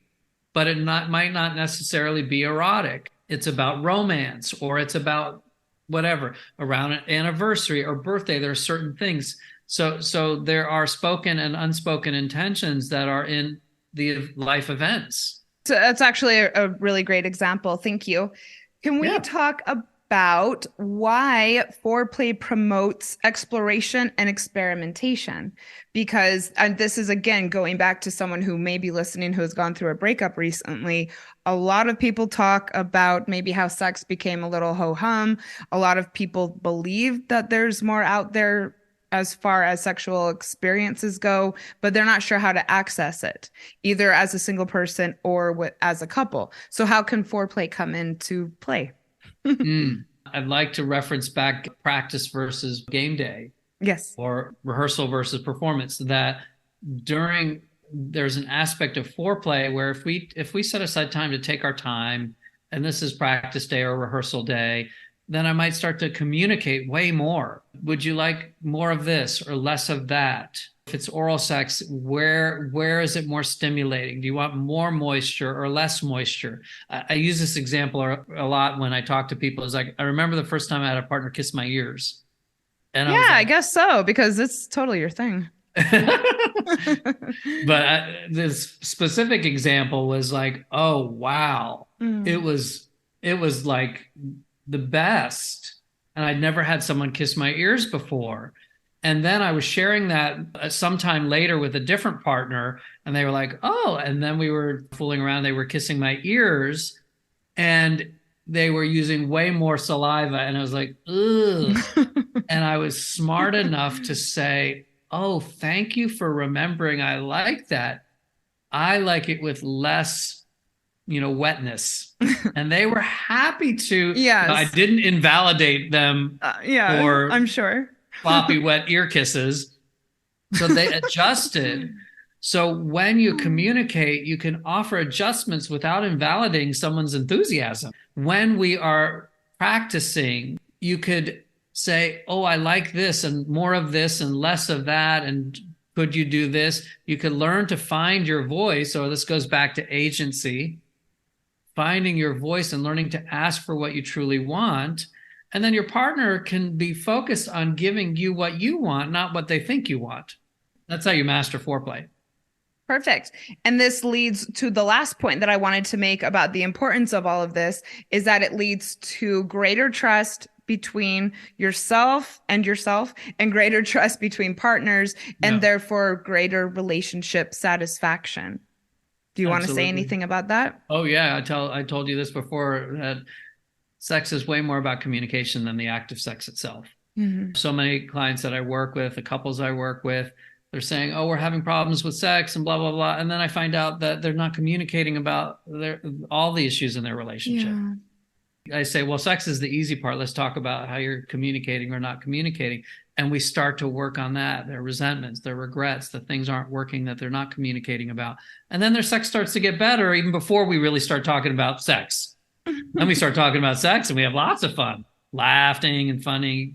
but it might not necessarily be erotic. It's about romance, or it's about whatever. Around an anniversary or birthday, there are certain things. So there are spoken and unspoken intentions that are in the life events. So that's actually a really great example. Thank you. Can we talk about why foreplay promotes exploration and experimentation? Because, and this is again going back to someone who may be listening who has gone through a breakup recently. A lot of people talk about maybe how sex became a little ho-hum. A lot of people believe that there's more out there as far as sexual experiences go, but they're not sure how to access it, either as a single person or as a couple. So how can foreplay come into play? I'd like to reference back practice versus game day. Yes. Or rehearsal versus performance, that there's an aspect of foreplay where if we set aside time to take our time, and this is practice day or rehearsal day, then I might start to communicate way more. Would you like more of this or less of that? If it's oral sex, where is it more stimulating? Do you want more moisture or less moisture? I use this example a lot when I talk to people. It's like, I remember the first time I had a partner kiss my ears. And I guess so, because it's totally your thing. But this specific example was like, oh, wow. It was like the best. And I'd never had someone kiss my ears before. And then I was sharing that sometime later with a different partner, and they were like, oh, and then we were fooling around. They were kissing my ears, and they were using way more saliva. And I was like, ugh. And I was smart enough to say, oh, thank you for remembering. I like that. I like it with less wetness. And they were happy to. Yes. I didn't invalidate them. Or I'm sure. Floppy wet ear kisses. So they adjusted. So when you communicate, you can offer adjustments without invalidating someone's enthusiasm. When we are practicing, you could say, oh, I like this and more of this and less of that. And could you do this? You could learn to find your voice. Or this goes back to agency, finding your voice and learning to ask for what you truly want. And then your partner can be focused on giving you what you want, not what they think you want. That's how you master foreplay. Perfect. And this leads to the last point that I wanted to make about the importance of all of this, is that it leads to greater trust between yourself and greater trust between partners, and therefore greater relationship satisfaction. Do you want to say anything about that? Oh yeah, I told you this before, that sex is way more about communication than the act of sex itself. Mm-hmm. So many clients that I work with, the couples I work with, they're saying, oh, we're having problems with sex and blah, blah, blah. And then I find out that they're not communicating about all the issues in their relationship. Yeah. I say, well, sex is the easy part. Let's talk about how you're communicating or not communicating. And we start to work on that, their resentments, their regrets, the things aren't working that they're not communicating about. And then their sex starts to get better even before we really start talking about sex. Then we start talking about sex and we have lots of fun. Laughing and funny,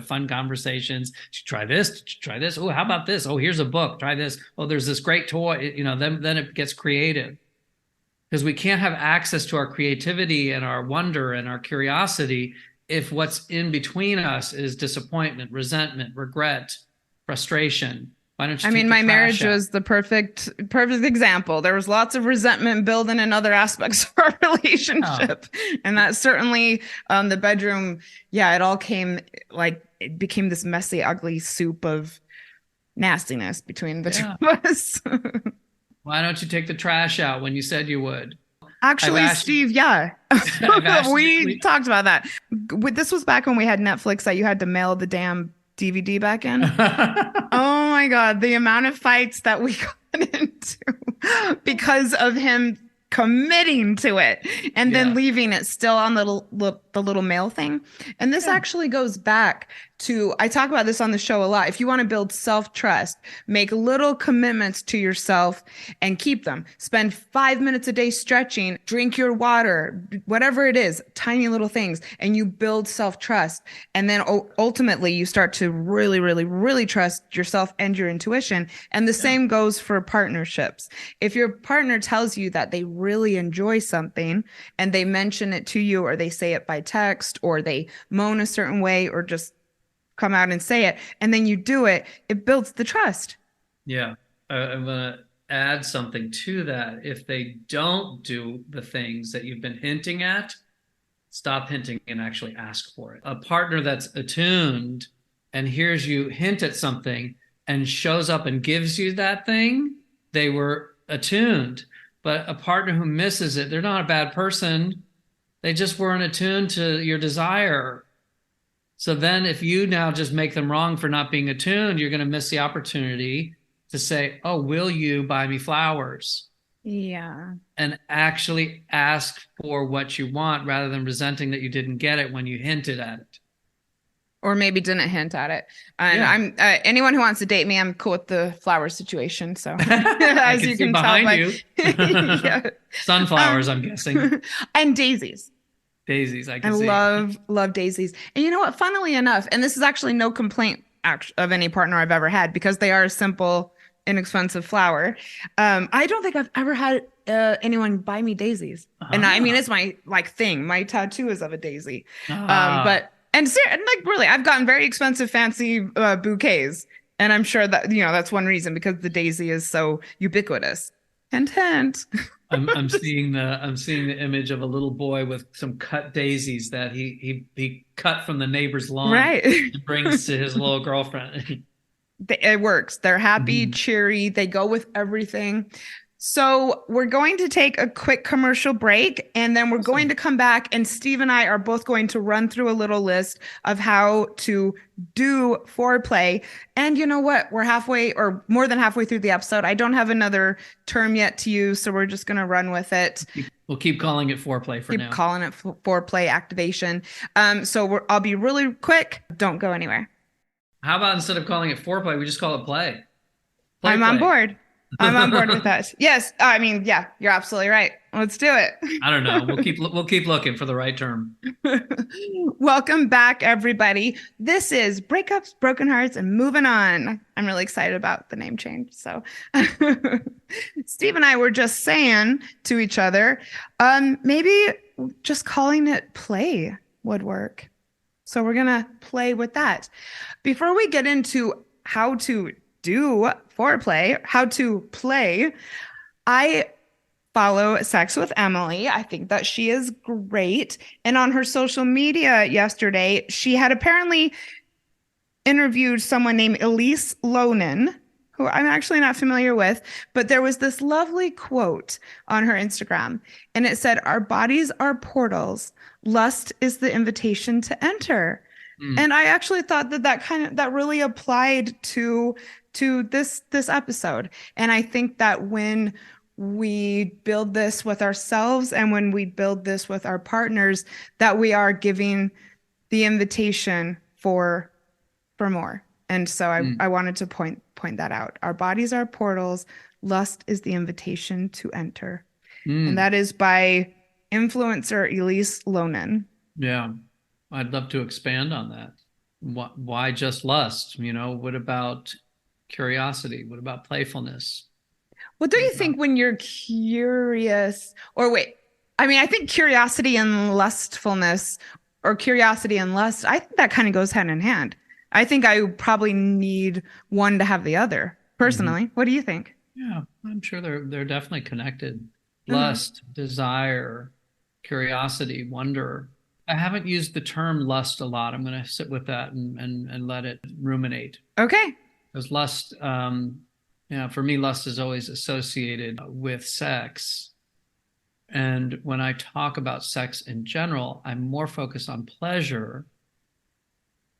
fun conversations. Did you try this? Did you try this? Oh, how about this? Oh, here's a book. Try this. Oh, there's this great toy. Then it gets creative, because we can't have access to our creativity and our wonder and our curiosity if what's in between us is disappointment, resentment, regret, frustration. Why don't you? My marriage was the perfect example. There was lots of resentment building in other aspects of our relationship. Oh. And that certainly, the bedroom, it became this messy, ugly soup of nastiness between the two of us. Why don't you take the trash out when you said you would? Actually, Steve, we talked about that. This was back when we had Netflix, that you had to mail the damn DVD back in. Oh my God, the amount of fights that we got into because of him committing to it and then leaving it still on the little mail thing. And this actually goes back to, I talk about this on the show a lot. If you want to build self-trust, make little commitments to yourself and keep them. Spend 5 minutes a day stretching, drink your water, whatever it is, tiny little things, and you build self-trust. And then ultimately you start to really, really, really trust yourself and your intuition. And the same goes for partnerships. If your partner tells you that they really enjoy something and they mention it to you, or they say it by text, or they moan a certain way, or just come out and say it, and then you do it, it builds the trust. Yeah. I'm going to add something to that. If they don't do the things that you've been hinting at, stop hinting and actually ask for it. A partner that's attuned and hears you hint at something and shows up and gives you that thing, they were attuned. But a partner who misses it, they're not a bad person. They just weren't attuned to your desire. So then if you now just make them wrong for not being attuned, you're going to miss the opportunity to say, oh, will you buy me flowers? Yeah. And actually ask for what you want, rather than resenting that you didn't get it when you hinted at it. Or maybe didn't hint at it. And I'm anyone who wants to date me, I'm cool with the flower situation. So as you can tell by sunflowers, I'm guessing, and daisies. Daisies, I can see. I love daisies. And you know what? Funnily enough, and this is actually no complaint of any partner I've ever had, because they are a simple, inexpensive flower. I don't think I've ever had anyone buy me daisies. And it's my thing. My tattoo is of a daisy. Really, I've gotten very expensive, fancy bouquets, and I'm sure that that's one reason, because the daisy is so ubiquitous. Hint, hint. I'm seeing the image of a little boy with some cut daisies that he cut from the neighbor's lawn, right, and brings to his little girlfriend. It works. They're happy, cheery. They go with everything. So we're going to take a quick commercial break, and then we're going to come back, and Steve and I are both going to run through a little list of how to do foreplay. And you know what? We're halfway, or more than halfway through the episode. I don't have another term yet to use, so we're just going to run with it. We'll keep calling it foreplay for now. Keep calling it foreplay activation. I'll be really quick. Don't go anywhere. How about instead of calling it foreplay, we just call it play? I'm on board. I'm on board with that. Yes. You're absolutely right. Let's do it. I don't know. We'll keep looking for the right term. Welcome back, everybody. This is Breakups, Broken Hearts, and Moving On. I'm really excited about the name change. So Steve and I were just saying to each other, maybe just calling it play would work. So we're going to play with that. Before we get into how to do foreplay, how to play, I follow Sex with Emily. I think that she is great. And on her social media yesterday, she had apparently interviewed someone named Elise Lonan, who I'm actually not familiar with, but there was this lovely quote on her Instagram, and it said, "Our bodies are portals. Lust is the invitation to enter." And I actually thought that really applied to this episode. And I think that when we build this with ourselves and when we build this with our partners, that we are giving the invitation for more. And so I wanted to point that out. Our bodies are portals. Lust is the invitation to enter. And that is by influencer Elise Lonan. Yeah. I'd love to expand on that. Why just lust? What about curiosity? What about playfulness? Well, don't you think when you're curious, or wait, I mean, I think curiosity and lustfulness, or curiosity and lust, I think that kind of goes hand in hand. I think I probably need one to have the other, personally. What do you think? Yeah, I'm sure they're definitely connected. Lust, desire, curiosity, wonder. I haven't used the term lust a lot. I'm going to sit with that and let it ruminate. Okay. Because lust, for me, lust is always associated with sex. And when I talk about sex in general, I'm more focused on pleasure,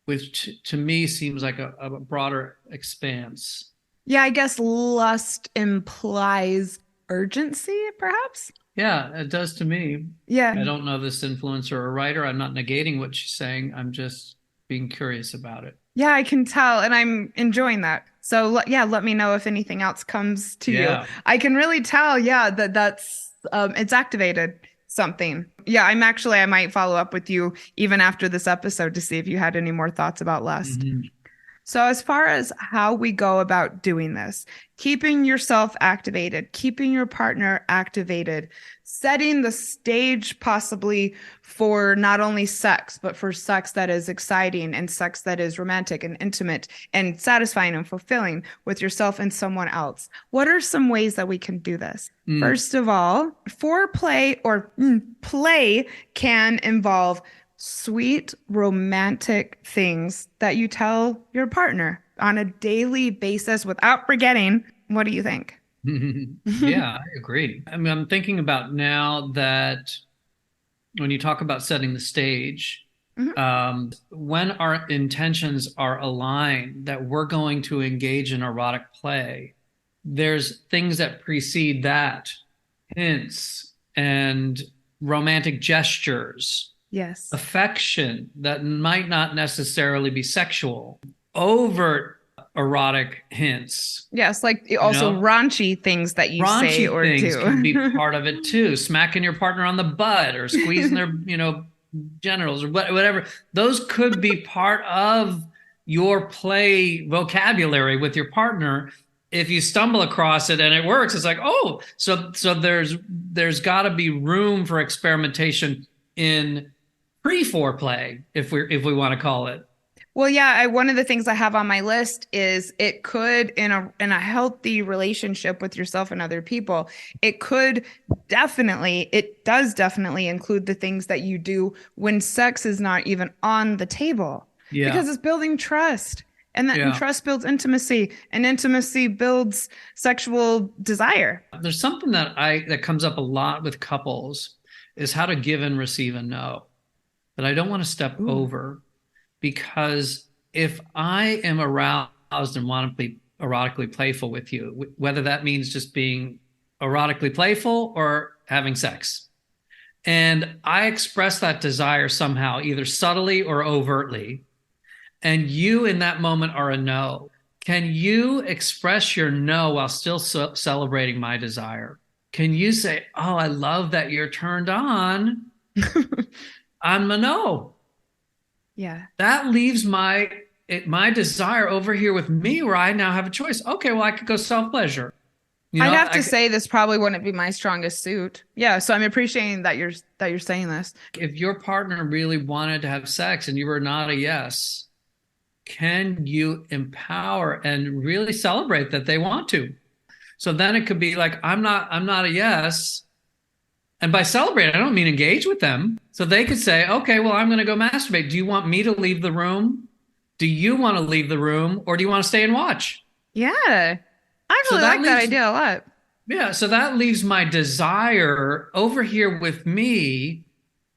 which to me seems like a broader expanse. Yeah, I guess lust implies urgency, perhaps? Yeah, it does to me. Yeah. I don't know this influencer or writer. I'm not negating what she's saying. I'm just being curious about it. Yeah, I can tell, and I'm enjoying that. So yeah, let me know if anything else comes to you. I can really tell, that's it's activated something. Yeah, I might follow up with you even after this episode to see if you had any more thoughts about lust. So as far as how we go about doing this, keeping yourself activated, keeping your partner activated, setting the stage possibly for not only sex, but for sex that is exciting and sex that is romantic and intimate and satisfying and fulfilling with yourself and someone else. What are some ways that we can do this? First of all, foreplay or play can involve sweet, romantic things that you tell your partner on a daily basis without forgetting. What do you think? Yeah, I agree. I mean, I'm thinking about now that when you talk about setting the stage, when our intentions are aligned, that we're going to engage in erotic play, there's things that precede that, hints and romantic gestures. Yes. Affection that might not necessarily be sexual, overt erotic hints. Yes, like also raunchy things that you say or do. Raunchy things can be part of it too. Smacking your partner on the butt or squeezing their, genitals or whatever. Those could be part of your play vocabulary with your partner. If you stumble across it and it works, it's like, oh, so there's got to be room for experimentation in pre-foreplay, if we want to call it. Well, yeah, one of the things I have on my list is it could, in a healthy relationship with yourself and other people, it does definitely include the things that you do when sex is not even on the table. Yeah. Because it's building trust. And that trust builds intimacy, and intimacy builds sexual desire. There's something that comes up a lot with couples is how to give and receive a no. That I don't want to step over, because if I am aroused and want to be erotically playful with you, whether that means just being erotically playful or having sex, and I express that desire somehow, either subtly or overtly, and you in that moment are a no, can you express your no while still celebrating my desire? Can you say, oh, I love that you're turned on. I'm a no. Yeah. That leaves my desire over here with me, where I now have a choice. Okay, well, I could go self-pleasure. You I'd know, have to say this probably wouldn't be my strongest suit. Yeah, so I'm appreciating that you're saying this. if your partner really wanted to have sex and you were not a yes, can you empower and really celebrate that they want to? So then it could be like, I'm not a yes. And by celebrate, I don't mean engage with them. So they could say, okay, well, I'm going to go masturbate. Do you want me to leave the room? Do you want to leave the room, or do you want to stay and watch? Yeah. I So really that like that leaves, idea a lot. yeah, so that leaves my desire over here with me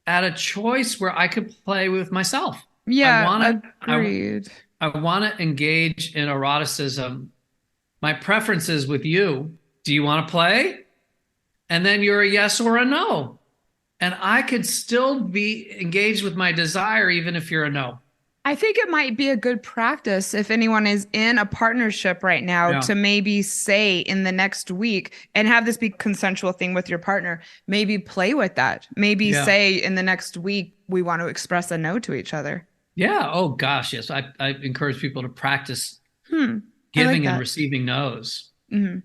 at a choice where I could play with myself. I Yeah, want to, agreed. I want to engage in eroticism. My preference is with you. Do you want to play? And then you're a yes or a no. And I could still be engaged with my desire, even if you're a no. I think it might be a good practice if anyone is in a partnership right now Yeah. to maybe say in the next week and have this be consensual thing with your partner, maybe play with that. Maybe Yeah. say in the next week, we want to express a no to each other. Yeah. Oh, gosh. Yes. I encourage people to practice Like giving and receiving no's. Mm-hmm.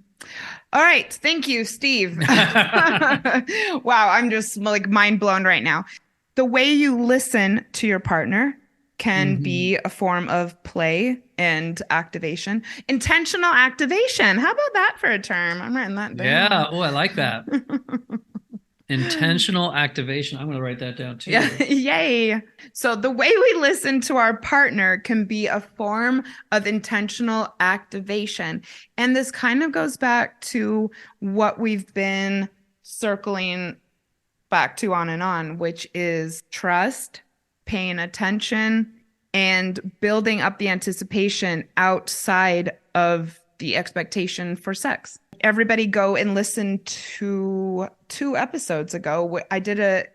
All right. Thank you, Steve. Wow. I'm just like mind blown right now. The way you listen to your partner can be a form of play and activation. Intentional activation. How about that for a term? I'm writing that down. Yeah. Oh, I like that. Intentional activation. I'm going to write that down too. Yeah. Yay. So the way we listen to our partner can be a form of intentional activation. And this kind of goes back to what we've been circling back to on and on, which is trust, paying attention, and building up the anticipation outside of the expectation for sex. Everybody go and listen to 2 episodes ago. I did a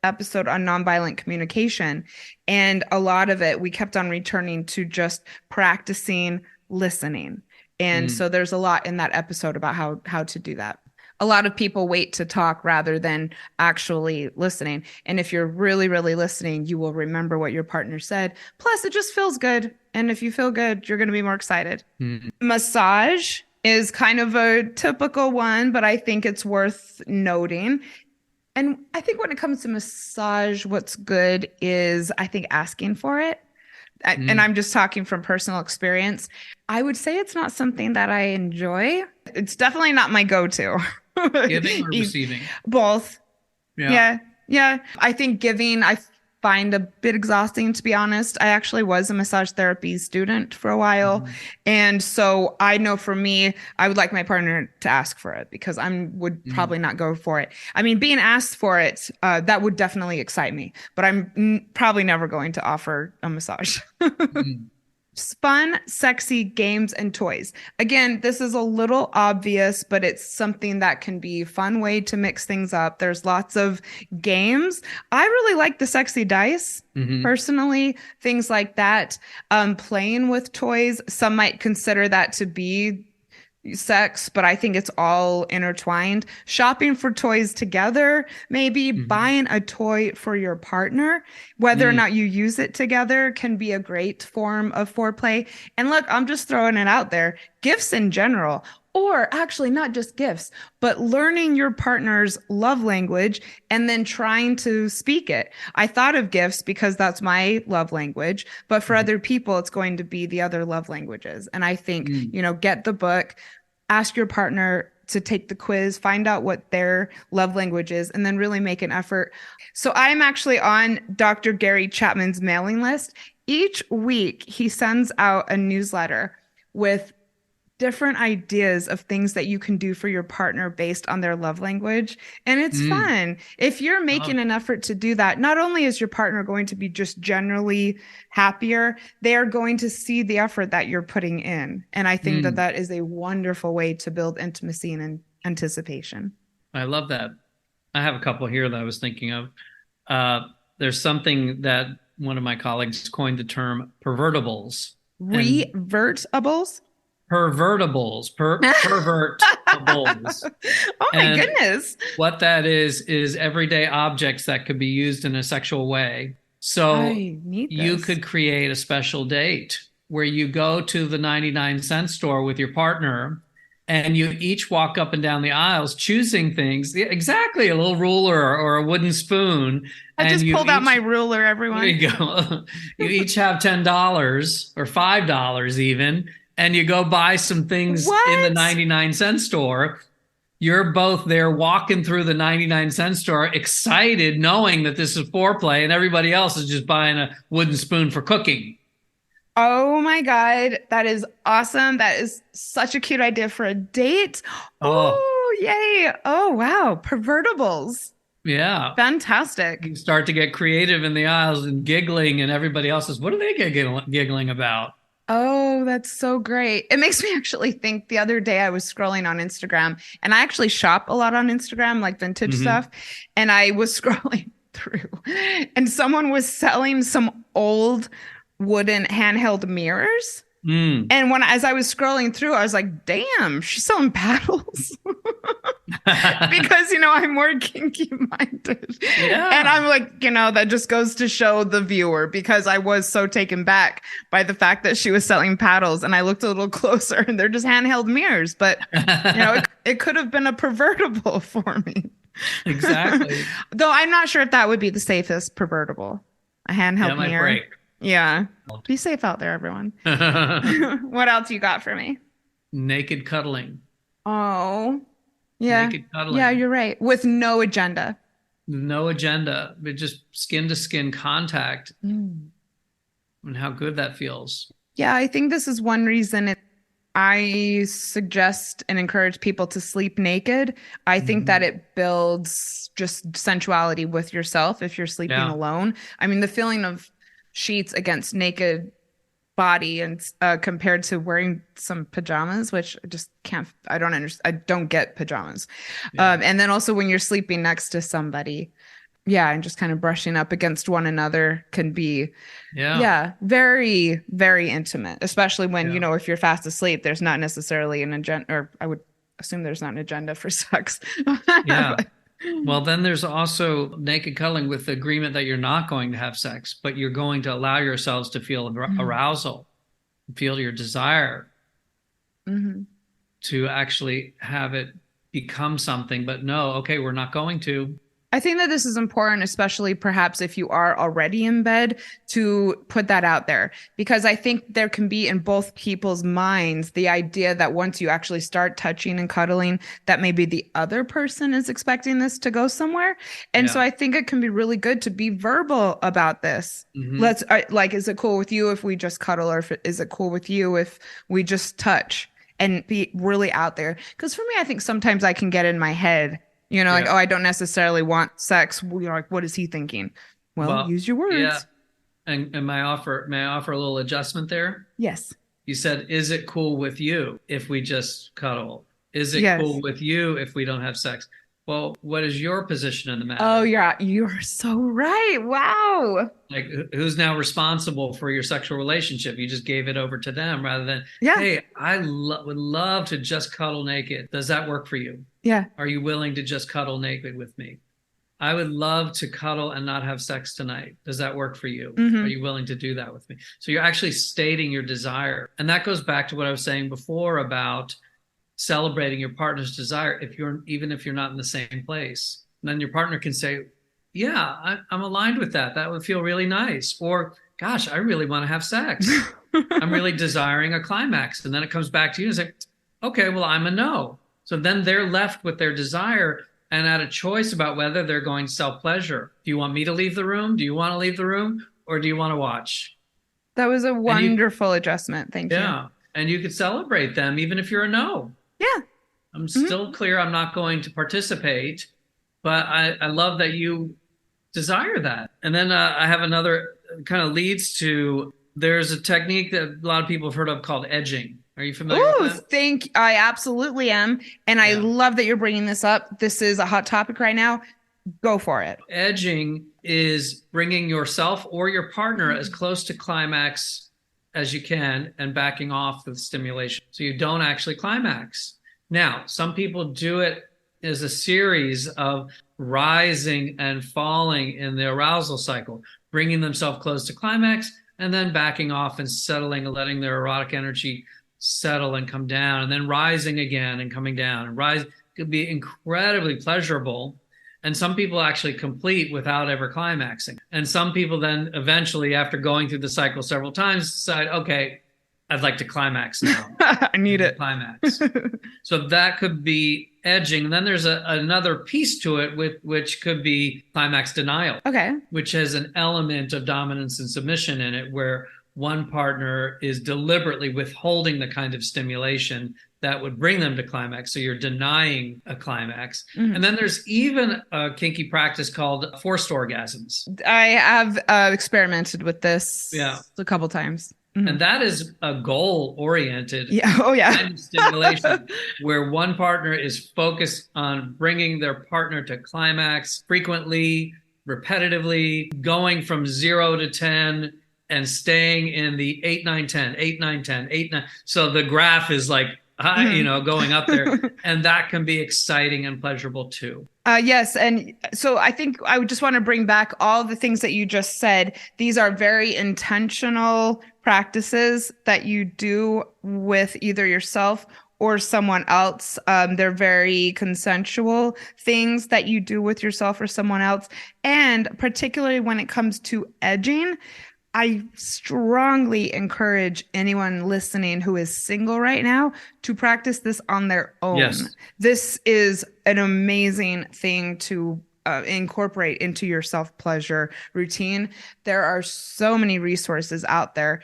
episode on nonviolent communication, and a lot of it we kept on returning to just practicing listening. And so there's a lot in that episode about how to do that. A lot of people wait to talk rather than actually listening. And if you're really, really listening, you will remember what your partner said. Plus, it just feels good. And if you feel good, you're going to be more excited. Massage is kind of a typical one, but I think it's worth noting. And I think when it comes to massage, what's good is I think asking for it. And I'm just talking from personal experience. I would say it's not something that I enjoy. It's definitely not my go-to. Giving or receiving? Both. Yeah. Yeah. I think giving, I find a bit exhausting, to be honest. I actually was a massage therapy student for a while. And so I know for me, I would like my partner to ask for it because I would probably not go for it. I mean, being asked for it, that would definitely excite me, but I'm probably never going to offer a massage. Fun, sexy games and toys. Again, this is a little obvious, but it's something that can be a fun way to mix things up. There's lots of games. I really like the sexy dice, personally, things like that. Playing with toys. Some might consider that to be sex, but I think it's all intertwined. Shopping for toys together, maybe buying a toy for your partner, whether or not you use it together, can be a great form of foreplay. And look, I'm just throwing it out there. Gifts in general, or actually not just gifts, but learning your partner's love language and then trying to speak it. I thought of gifts because that's my love language, but for other people, it's going to be the other love languages. And I think, get the book, ask your partner to take the quiz, find out what their love language is, and then really make an effort. So I'm actually on Dr. Gary Chapman's mailing list. Each week, he sends out a newsletter with different ideas of things that you can do for your partner based on their love language. And it's fun. If you're making an effort to do that, not only is your partner going to be just generally happier, they are going to see the effort that you're putting in. And I think that that is a wonderful way to build intimacy and anticipation. I love that. I have a couple here that I was thinking of. There's something that one of my colleagues coined the term pervertibles. Revertables? Pervertibles, pervertables. Oh my goodness. What that is everyday objects that could be used in a sexual way. So you could create a special date where you go to the 99-cent store with your partner and you each walk up and down the aisles choosing things. Yeah, exactly, a little ruler or a wooden spoon. I And just you pulled out each, my ruler, everyone. there you go. You each have $10 or $5 even, and you go buy some things in the What? 99-cent store. You're both there walking through the 99-cent store, excited, knowing that this is foreplay, and everybody else is just buying a wooden spoon for cooking. Oh my God. That is awesome. That is such a cute idea for a date. Oh, Oh, yay. Oh, wow. Pervertibles. yeah. Fantastic. You start to get creative in the aisles and giggling, and everybody else is, what are they giggling about? Oh, that's so great. It makes me actually think the other day I was scrolling on Instagram, and I actually shop a lot on Instagram, like vintage stuff. And I was scrolling through, and someone was selling some old wooden handheld mirrors. And as I was scrolling through, I was like, damn, she's selling paddles. Because, I'm more kinky minded. Yeah. And I'm like, that just goes to show the viewer, because I was so taken back by the fact that she was selling paddles. And I looked a little closer and they're just handheld mirrors. But, it could have been a pervertible for me. Exactly. Though I'm not sure if that would be the safest pervertible. A handheld mirror. Break. Yeah. Be safe out there, everyone. What else you got for me? Naked cuddling. Oh, yeah. Naked cuddling. Yeah, you're right. With no agenda. No agenda, but just skin to skin contact. And how good that feels. Yeah, I think this is one reason I suggest and encourage people to sleep naked. I think that it builds just sensuality with yourself if you're sleeping alone. I mean, the feeling of sheets against naked body and compared to wearing some pajamas, which I just can't, I don't understand. I don't get pajamas. And then also when you're sleeping next to somebody, and just kind of brushing up against one another can be, very, very intimate, especially when, if you're fast asleep, there's not necessarily an agenda, or I would assume there's not an agenda for sex. Yeah. Well, then there's also naked cuddling with the agreement that you're not going to have sex, but you're going to allow yourselves to feel arousal, feel your desire to actually have it become something. But no, okay, we're not going to. I think that this is important, especially perhaps if you are already in bed, to put that out there, because I think there can be in both people's minds the idea that once you actually start touching and cuddling, that maybe the other person is expecting this to go somewhere. And so I think it can be really good to be verbal about this. Is it cool with you if we just cuddle, or is it cool with you if we just touch, and be really out there? Because for me, I think sometimes I can get in my head, like, oh, I don't necessarily want sex. Like, what is he thinking? Well, use your words. Yeah. And may I offer a little adjustment there? Yes. You said, is it cool with you if we just cuddle? Is it cool with you if we don't have sex? Well, what is your position in the matter? Oh, you're so right. Wow. Like, who's now responsible for your sexual relationship? You just gave it over to them rather than, hey, I would love to just cuddle naked. Does that work for you? Yeah. Are you willing to just cuddle naked with me? I would love to cuddle and not have sex tonight. Does that work for you? Are you willing to do that with me? So you're actually stating your desire. And that goes back to what I was saying before about celebrating your partner's desire. Even if you're not in the same place, and then your partner can say, yeah, I'm aligned with that. That would feel really nice. Or, gosh, I really want to have sex. I'm really desiring a climax. And then it comes back to you and say, okay, well, I'm a no. So then they're left with their desire and at a choice about whether they're going to self-pleasure. Do you want me to leave the room? Do you want to leave the room? Or do you want to watch? That was a wonderful adjustment. Thank you. Yeah. And you could celebrate them even if you're a no. Yeah. I'm still clear I'm not going to participate, but I love that you desire that. And then I have another kind of leads to, there's a technique that a lot of people have heard of called edging. Are you familiar with that? I absolutely am. And I love that you're bringing this up. This is a hot topic right now. Go for it. Edging is bringing yourself or your partner as close to climax as you can and backing off the stimulation so you don't actually climax. Now, some people do it as a series of rising and falling in the arousal cycle, bringing themselves close to climax and then backing off and settling and letting their erotic energy settle and come down, and then rising again and coming down, and rise could be incredibly pleasurable. And some people actually complete without ever climaxing. And some people then eventually, after going through the cycle several times, decide, okay, I'd like to climax now. I need it. Climax. So that could be edging. And then there's another piece to it, which could be climax denial. Okay. Which has an element of dominance and submission in it, where one partner is deliberately withholding the kind of stimulation that would bring them to climax. So you're denying a climax. Mm-hmm. And then there's even a kinky practice called forced orgasms. I have experimented with this a couple times. Mm-hmm. And that is a goal-oriented kind of stimulation where one partner is focused on bringing their partner to climax frequently, repetitively, going from 0 to 10 and staying in the 8, 9, 10, 8, 9, 10, 8, 9. So the graph is like, going up there. And that can be exciting and pleasurable too. Yes. And so I think I would just want to bring back all the things that you just said. These are very intentional practices that you do with either yourself or someone else. They're very consensual things that you do with yourself or someone else. And particularly when it comes to edging, I strongly encourage anyone listening who is single right now to practice this on their own. Yes. This is an amazing thing to incorporate into your self-pleasure routine. There are so many resources out there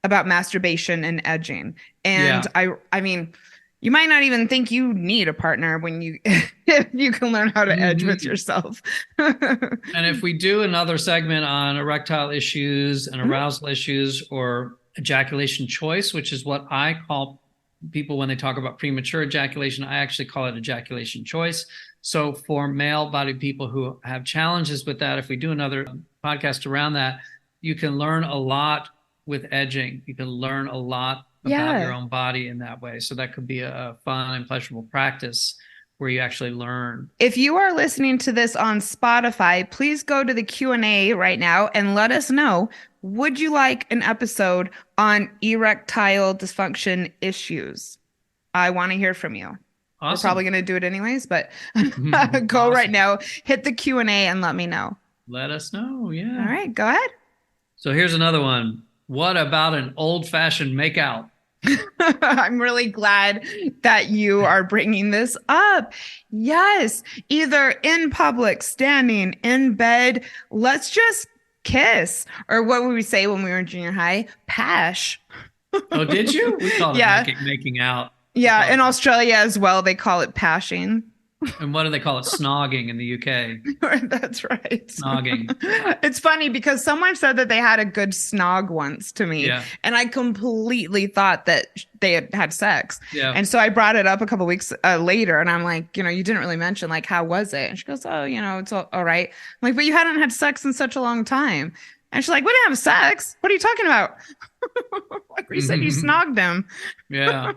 about masturbation and edging. And I mean, you might not even think you need a partner when you if you can learn how to edge with yourself. And if we do another segment on erectile issues and arousal issues or ejaculation choice, which is what I call people when they talk about premature ejaculation, I actually call it ejaculation choice. So for male-bodied people who have challenges with that, if we do another podcast around that, you can learn a lot with edging. You can learn a lot about your own body in that way. So that could be a fun and pleasurable practice where you actually learn. If you are listening to this on Spotify, please go to the Q&A right now and let us know, would you like an episode on erectile dysfunction issues? I want to hear from you. Awesome. We're probably going to do it anyways, but go right now, hit the Q&A and let me know. Let us know. Yeah. All right, go ahead. So here's another one. What about an old-fashioned makeout? I'm really glad that you are bringing this up. Yes, either in public, standing, in bed, let's just kiss. Or what would we say when we were in junior high? Pash. Oh, did you? We called it making out. Yeah, in Australia as well, they call it pashing. And what do they call it? Snogging in the UK. That's right. Snogging. It's funny because someone said that they had a good snog once to me. Yeah. And I completely thought that they had sex. Yeah. And so I brought it up a couple weeks later and I'm like, you didn't really mention, like, how was it? And she goes, oh, it's all right. I'm like, but you hadn't had sex in such a long time. And she's like, we didn't have sex. What are you talking about? Like you said, you snogged him. Yeah.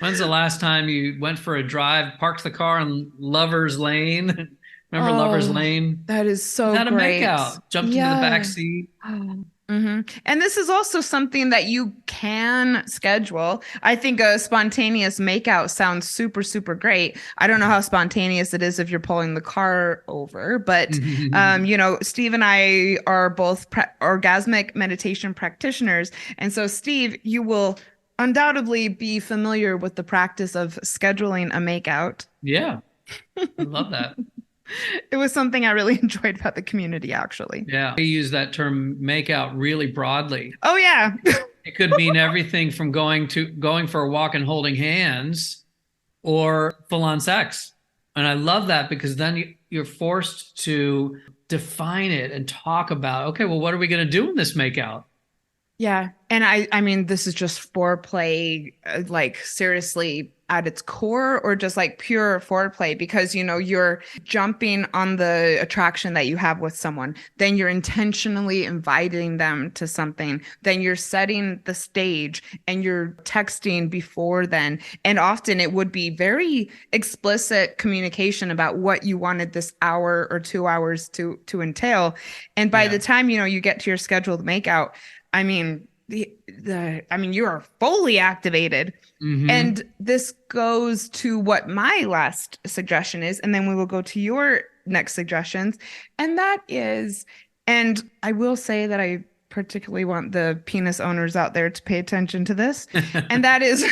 When's the last time you went for a drive, parked the car on Lover's Lane? Remember Lover's Lane? That is so great. Had a great. Makeout. Jumped into the back seat. Mm-hmm. And this is also something that you can schedule. I think a spontaneous makeout sounds super, super great. I don't know how spontaneous it is if you're pulling the car over, but Steve and I are both orgasmic meditation practitioners. And so Steve, you will undoubtedly be familiar with the practice of scheduling a makeout. Yeah. I love that. It was something I really enjoyed about the community, actually. Yeah. We use that term makeout really broadly. Oh, yeah. It could mean everything from going for a walk and holding hands or full-on sex. And I love that because then you're forced to define it and talk about, okay, well, what are we going to do in this makeout? Yeah. And I mean, this is just foreplay, like seriously at its core, or just like pure foreplay, because, you're jumping on the attraction that you have with someone, then you're intentionally inviting them to something, then you're setting the stage and you're texting before then. And often it would be very explicit communication about what you wanted this hour or 2 hours to entail. And by the time, you get to your scheduled makeout, I mean, I mean, you are fully activated. Mm-hmm. And this goes to what my last suggestion is, and then we will go to your next suggestions. And that is, and I will say that I particularly want the penis owners out there to pay attention to this, and that is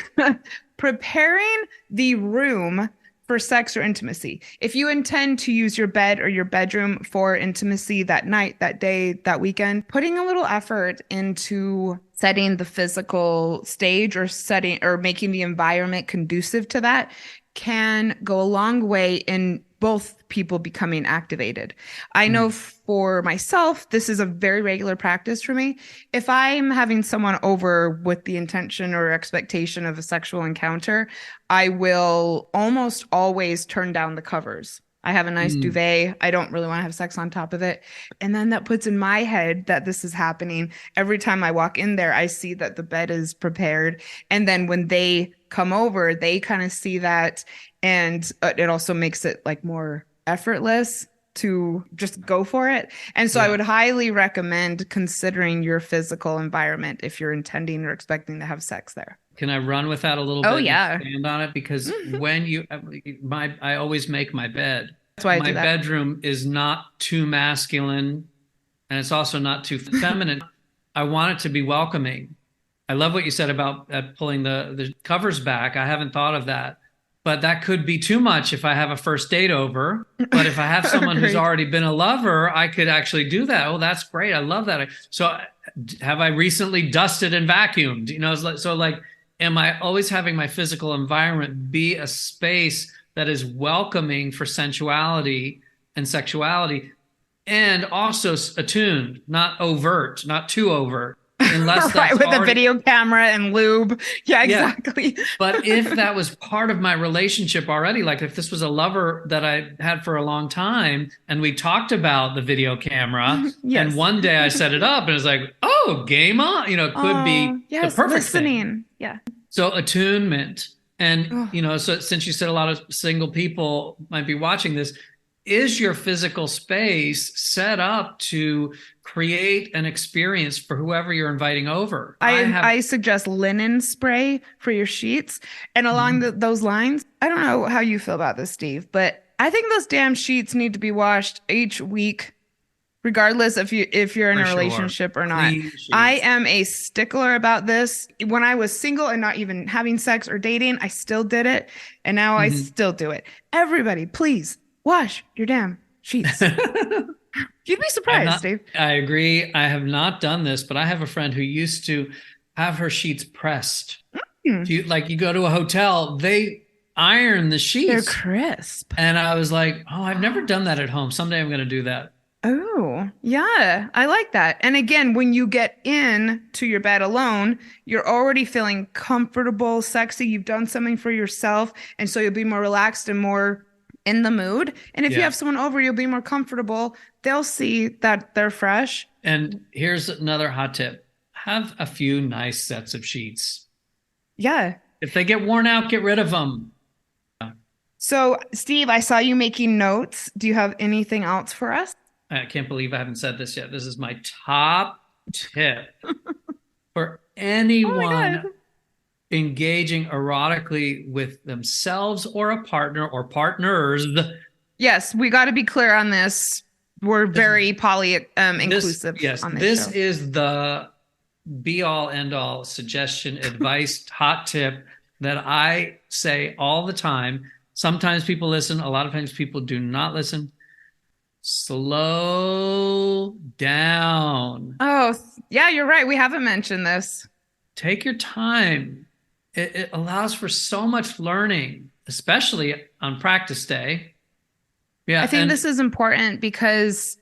preparing the room for sex or intimacy. If you intend to use your bed or your bedroom for intimacy that night, that day, that weekend, putting a little effort into setting the physical stage or setting or making the environment conducive to that can go a long way in both people becoming activated. I know for myself, this is a very regular practice for me. If I'm having someone over with the intention or expectation of a sexual encounter, I will almost always turn down the covers. I have a nice duvet. I don't really want to have sex on top of it. And then that puts in my head that this is happening. Every time I walk in there, I see that the bed is prepared. And then when they come over, they kind of see that. And it also makes it like more effortless to just go for it. And so I would highly recommend considering your physical environment if you're intending or expecting to have sex there. Can I run with that a little bit? Oh, yeah. And expand on it? Because when I always make my bed. That's why I my do that. bedroom is not too masculine and it's also not too feminine. I want it to be welcoming. I love what you said about pulling the covers back. I haven't thought of that. But that could be too much if I have a first date over. But if I have someone who's already been a lover, I could actually do that. Oh, that's great. I love that. So have I recently dusted and vacuumed? You know, so like, am I always having my physical environment be a space that is welcoming for sensuality and sexuality and also attuned, not overt, not too overt? Unless right, with already... a video camera and lube. Yeah, exactly. Yeah. But if that was part of my relationship already, like if this was a lover that I had for a long time and we talked about the video camera and one day I set it up and it's like, oh, game on, you know, it could be the perfect thing. Yeah. So attunement. And, you know, so since you said a lot of single people might be watching this, is your physical space set up to create an experience for whoever you're inviting over? I suggest linen spray for your sheets. And along those lines, I don't know how you feel about this, Steve, but I think those damn sheets need to be washed each week, regardless if you're in a relationship or not. I am a stickler about this. When I was single and not even having sex or dating, I still did it. And now I still do it. Everybody, please wash your damn sheets. You'd be surprised, Steve. I agree. I have not done this, but I have a friend who used to have her sheets pressed. You go to a hotel, they iron the sheets. They're crisp. And I was like, oh, I've never done that at home. Someday I'm going to do that. Oh, yeah. I like that. And again, when you get in to your bed alone, you're already feeling comfortable, sexy. You've done something for yourself. And so you'll be more relaxed and more in the mood. And if you have someone over, you'll be more comfortable. They'll see that they're fresh. And here's another hot tip. Have a few nice sets of sheets. Yeah. If they get worn out, get rid of them. So, Steve, I saw you making notes. Do you have anything else for us? I can't believe I haven't said this yet. This is my top tip for anyone engaging erotically with themselves or a partner or partners. Yes, we got to be clear on this. We're very inclusive on this show. Is the be-all, end-all suggestion, advice, hot tip that I say all the time. Sometimes people listen. A lot of times people do not listen. Slow down. Oh, yeah, you're right. We haven't mentioned this. Take your time. It allows for so much learning, especially on practice day. Yeah, I think this is important because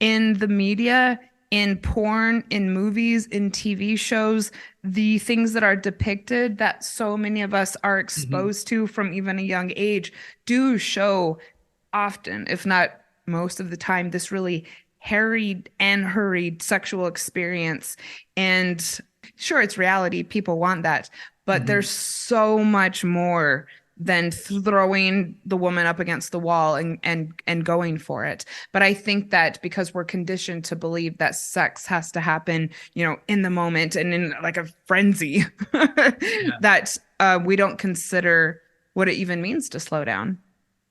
in the media, in porn, in movies, in TV shows, the things that are depicted that so many of us are exposed to from even a young age do show often, if not most of the time, this really harried and hurried sexual experience. And sure, it's reality. People want that. But there's so much more than throwing the woman up against the wall and going for it. But I think that because we're conditioned to believe that sex has to happen, in the moment and in like a frenzy, that we don't consider what it even means to slow down.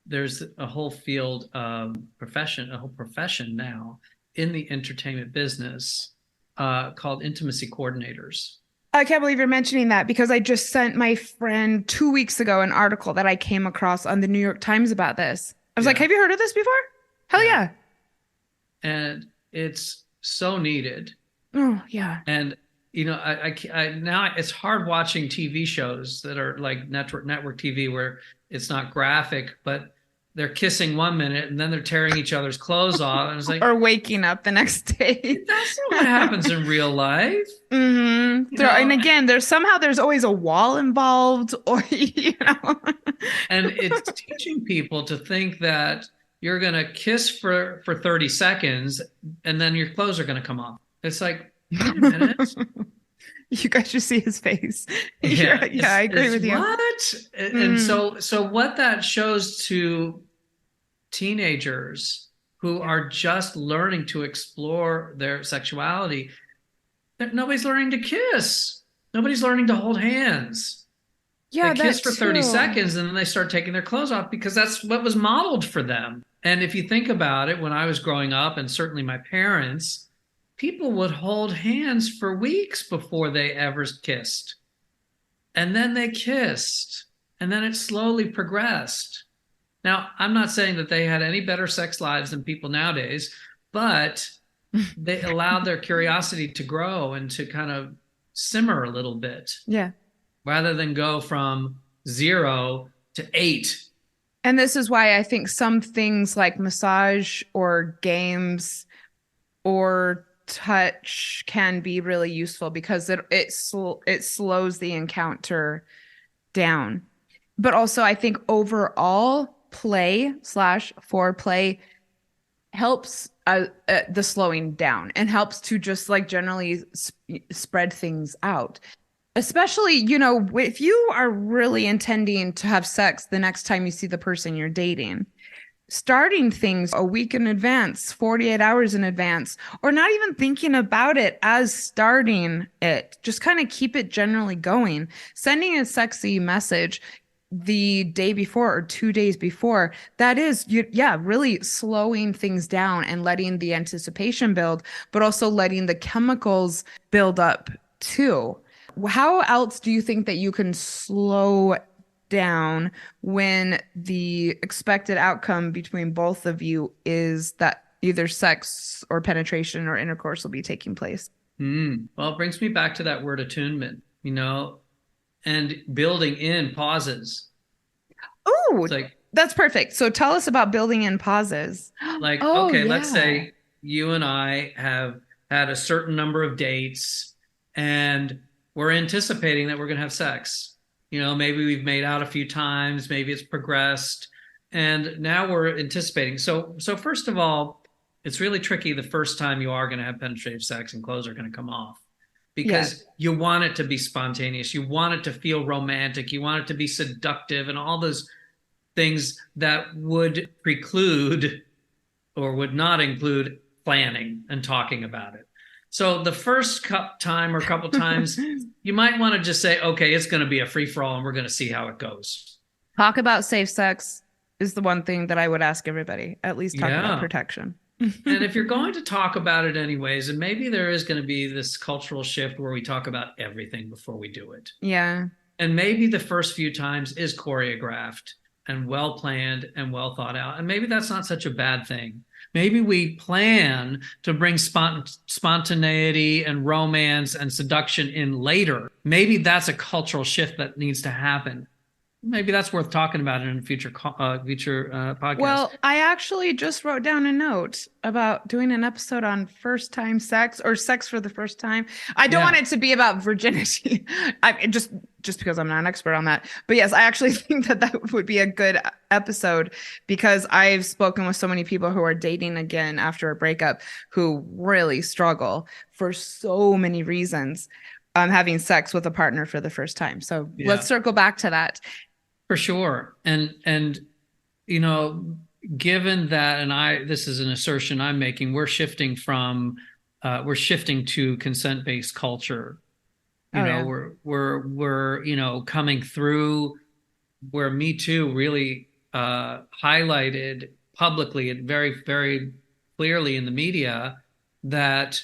There's a whole field of profession, a whole profession now in the entertainment business called intimacy coordinators. I can't believe you're mentioning that, because I just sent my friend 2 weeks ago an article that I came across on the New York Times about this. I was like, have you heard of this before? Hell yeah. And it's so needed. Oh, yeah. And, I now it's hard watching TV shows that are like network TV where it's not graphic, but they're kissing 1 minute and then they're tearing each other's clothes off. And it's like, or waking up the next day. That's not what happens in real life. Mm-hmm. And again, there's always a wall involved, or And it's teaching people to think that you're gonna kiss for 30 seconds and then your clothes are gonna come off. It's like, wait a minute. You guys should see his face. Yeah, I agree with you. What? And so what that shows to teenagers who are just learning to explore their sexuality, that nobody's learning to kiss. Nobody's learning to hold hands. Yeah, they kiss for 30 seconds and then they start taking their clothes off because that's what was modeled for them. And if you think about it, when I was growing up, and certainly my parents, people would hold hands for weeks before they ever kissed. And then they kissed. And then it slowly progressed. Now, I'm not saying that they had any better sex lives than people nowadays, but they allowed their curiosity to grow and to kind of simmer a little bit. Yeah. Rather than go from 0 to 8. And this is why I think some things like massage or games or touch can be really useful, because it slows the encounter down. But also I think overall play/foreplay helps the slowing down and helps to just like generally spread things out. Especially, if you are really intending to have sex the next time you see the person you're dating, starting things a week in advance, 48 hours in advance, or not even thinking about it as starting it, just kind of keep it generally going. Sending a sexy message the day before or 2 days before, that is, really slowing things down and letting the anticipation build, but also letting the chemicals build up too. How else do you think that you can slow down when the expected outcome between both of you is that either sex or penetration or intercourse will be taking place? Well, it brings me back to that word attunement, and building in pauses. Oh, that's perfect. So tell us about building in pauses. Let's say you and I have had a certain number of dates and we're anticipating that we're going to have sex. Maybe we've made out a few times, maybe it's progressed, and now we're anticipating. So first of all, it's really tricky the first time you are going to have penetrative sex and clothes are going to come off, because you want it to be spontaneous. You want it to feel romantic. You want it to be seductive and all those things that would preclude or would not include planning and talking about it. So the first time or couple times, you might want to just say, okay, it's going to be a free-for-all and we're going to see how it goes. Talk about safe sex is the one thing that I would ask everybody, at least talk about protection. And if you're going to talk about it anyways, and maybe there is going to be this cultural shift where we talk about everything before we do it. Yeah. And maybe the first few times is choreographed and well-planned and well thought out. And maybe that's not such a bad thing. Maybe we plan to bring spontaneity and romance and seduction in later. Maybe that's a cultural shift that needs to happen. Maybe that's worth talking about in a future podcast. Well, I actually just wrote down a note about doing an episode on first time sex or sex for the first time. I don't want it to be about virginity. Just because I'm not an expert on that. But yes, I actually think that would be a good episode, because I've spoken with so many people who are dating again after a breakup who really struggle for so many reasons having sex with a partner for the first time. So let's circle back to that. For sure. And you know, given that, and this is an assertion I'm making, we're shifting to consent-based culture. You Oh know, yeah. we're coming through where Me Too really highlighted publicly and very, very clearly in the media that,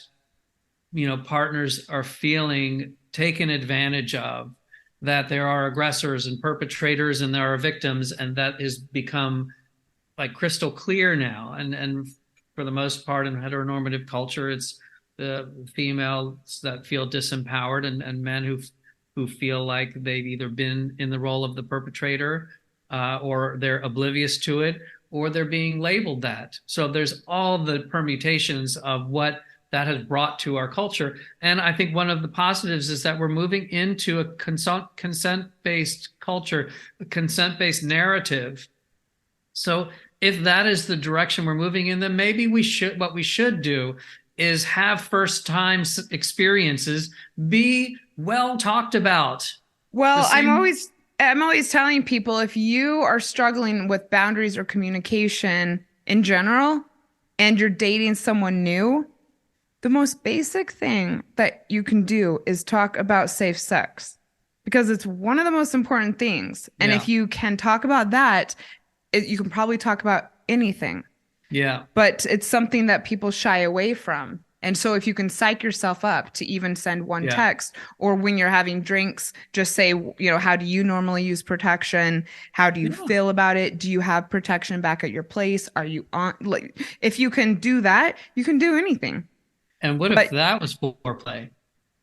partners are feeling taken advantage of, that there are aggressors and perpetrators and there are victims, and that has become like crystal clear now. And for the most part in heteronormative culture, it's the females that feel disempowered, and men who feel like they've either been in the role of the perpetrator, or they're oblivious to it, or they're being labeled that. So there's all the permutations of what that has brought to our culture. And I think one of the positives is that we're moving into a consent-based culture, a consent-based narrative. So if that is the direction we're moving in, then maybe what we should do is have first time experiences be well talked about. Well, I'm always telling people, if you are struggling with boundaries or communication in general and you're dating someone new, the most basic thing that you can do is talk about safe sex, because it's one of the most important things. And Yeah. if you can talk about that, you can probably talk about anything. Yeah. But it's something that people shy away from. And so if you can psych yourself up to even send one text, or when you're having drinks, just say, how do you normally use protection? How do you feel about it? Do you have protection back at your place? Are you on, like, if you can do that, you can do anything. And what if that was foreplay?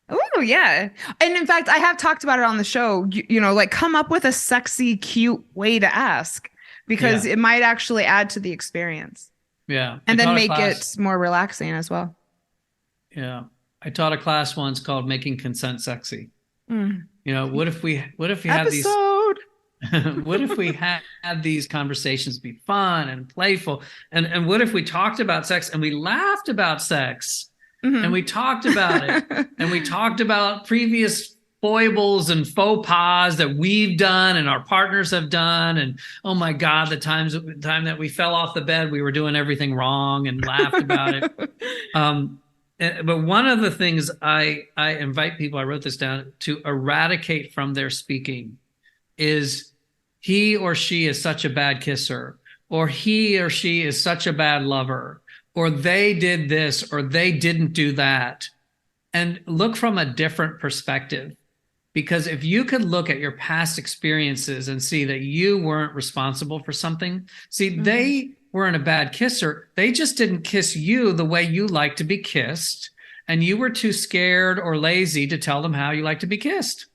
Oh, yeah. And in fact, I have talked about it on the show, like come up with a sexy, cute way to ask, because it might actually add to the experience. Yeah. And then make it more relaxing as well. Yeah. I taught a class once called Making Consent Sexy. What if we had these what if we had these conversations be fun and playful? And what if we talked about sex and we laughed about sex? And we talked about it, and we talked about previous foibles and faux pas that we've done and our partners have done. And oh my God, the time that we fell off the bed, we were doing everything wrong, and laughed about it. But one of the things I invite people, I wrote this down, to eradicate from their speaking is he or she is such a bad kisser, or he or she is such a bad lover, or they did this, or they didn't do that. And look from a different perspective. Because if you could look at your past experiences and see that you weren't responsible for something, they weren't a bad kisser. They just didn't kiss you the way you like to be kissed. And you were too scared or lazy to tell them how you like to be kissed.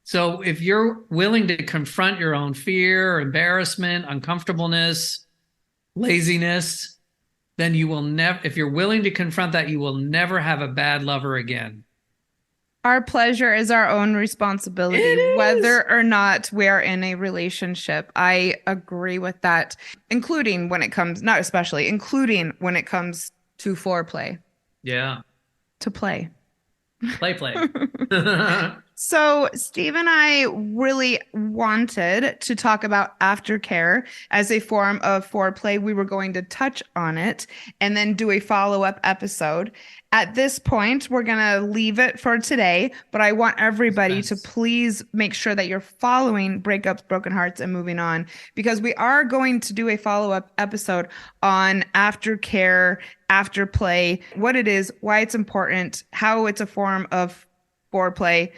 So if you're willing to confront your own fear, embarrassment, uncomfortableness, laziness, then you will never, if you're willing to confront that, you will never have a bad lover again. Our pleasure is our own responsibility, whether or not we're in a relationship. I agree with that, including when it comes, not especially, including when it comes to foreplay. Yeah. To play. Play. So Steve and I really wanted to talk about aftercare as a form of foreplay. We were going to touch on it and then do a follow-up episode. At this point, we're going to leave it for today, but I want everybody to please make sure that you're following Breakups, Broken Hearts, and Moving On, because we are going to do a follow-up episode on aftercare, afterplay, what it is, why it's important, how it's a form of foreplay.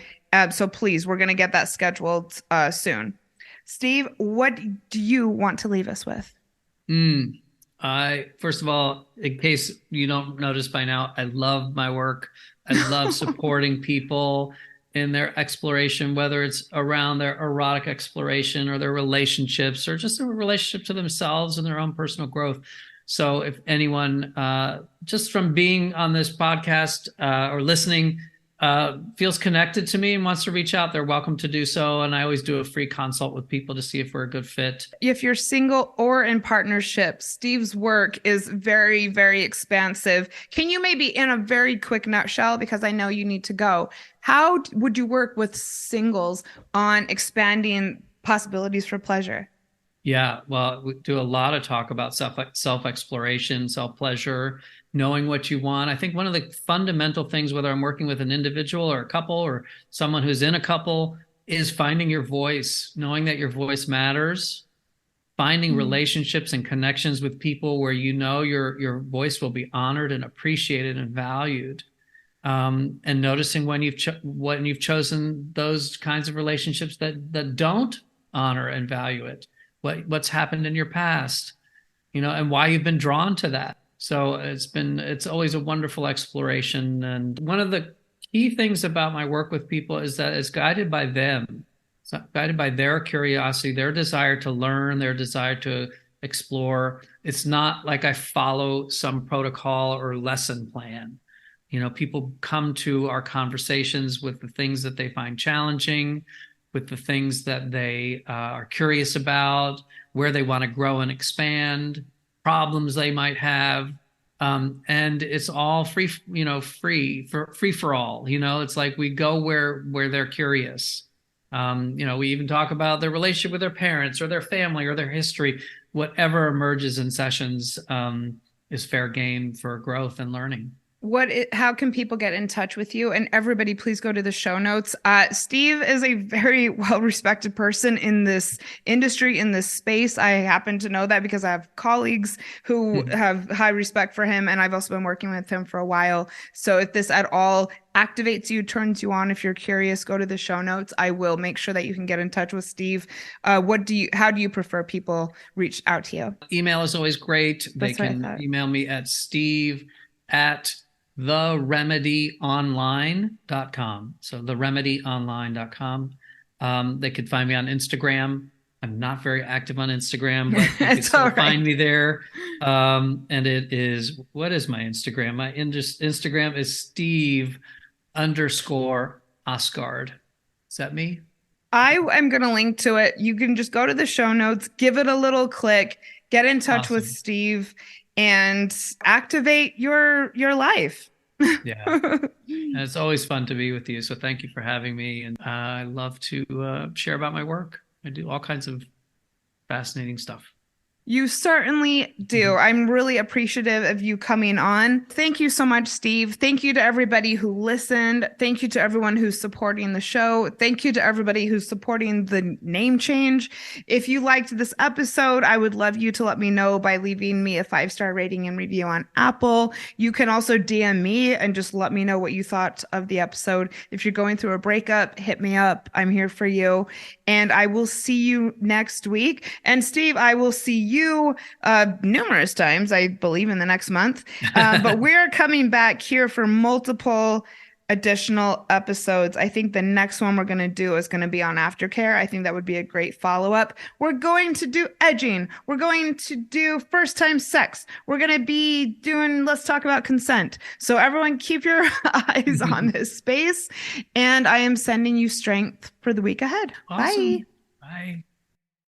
So please, we're going to get that scheduled soon. Steve, what do you want to leave us with? First of all, in case you don't notice by now, I love my work. I love supporting people in their exploration, whether it's around their erotic exploration or their relationships, or just a relationship to themselves and their own personal growth. So if anyone, just from being on this podcast or listening, feels connected to me and wants to reach out, they're welcome to do so. And I always do a free consult with people to see if we're a good fit. If you're single or in partnership, Steve's work is very, very expansive. Can you maybe, in a very quick nutshell, because I know you need to go, how would you work with singles on expanding possibilities for pleasure? Yeah, well, we do a lot of talk about self-exploration, self-pleasure, knowing what you want. I think one of the fundamental things, whether I'm working with an individual or a couple or someone who's in a couple, is finding your voice, knowing that your voice matters, finding relationships and connections with people where you know your voice will be honored and appreciated and valued. And noticing when you've chosen those kinds of relationships that don't honor and value it. What's happened in your past, and why you've been drawn to that. So it's always a wonderful exploration. And one of the key things about my work with people is that it's guided by them. It's guided by their curiosity, their desire to learn, their desire to explore. It's not like I follow some protocol or lesson plan. People come to our conversations with the things that they find challenging, with the things that they are curious about, where they want to grow and expand, problems they might have. And it's all free for all. It's like we go where they're curious. We even talk about their relationship with their parents or their family or their history. Whatever emerges in sessions is fair game for growth and learning. How can people get in touch with you? And everybody, please go to the show notes. Steve is a very well-respected person in this industry, in this space. I happen to know that because I have colleagues who have high respect for him, and I've also been working with him for a while. So if this at all activates you, turns you on, if you're curious, go to the show notes. I will make sure that you can get in touch with Steve. How do you prefer people reach out to you? Email is always great. They can email me at steve@theremedyonline.com. So theremedyonline.com. They could find me on Instagram. I'm not very active on Instagram, but you can still find me there. And it is, what is my Instagram? My Instagram is Steve_Osgard. Is that me? I am going to link to it. You can just go to the show notes, give it a little click, get in touch with Steve, and activate your life. Yeah. And it's always fun to be with you. So thank you for having me. And I love to share about my work. I do all kinds of fascinating stuff. You certainly do. I'm really appreciative of you coming on. Thank you so much, Steve. Thank you to everybody who listened. Thank you to everyone who's supporting the show. Thank you to everybody who's supporting the name change. If you liked this episode, I would love you to let me know by leaving me a 5-star rating and review on Apple. You can also DM me and just let me know what you thought of the episode. If you're going through a breakup, hit me up. I'm here for you. And I will see you next week. And Steve, I will see you numerous times, I believe, in the next month. But we're coming back here for multiple additional episodes. I think the next one we're going to do is going to be on aftercare. I think that would be a great follow-up. We're going to do edging. We're going to do first-time sex. We're going to be doing, let's talk about consent. So everyone keep your eyes on this space. And I am sending you strength for the week ahead. Awesome. Bye. Bye.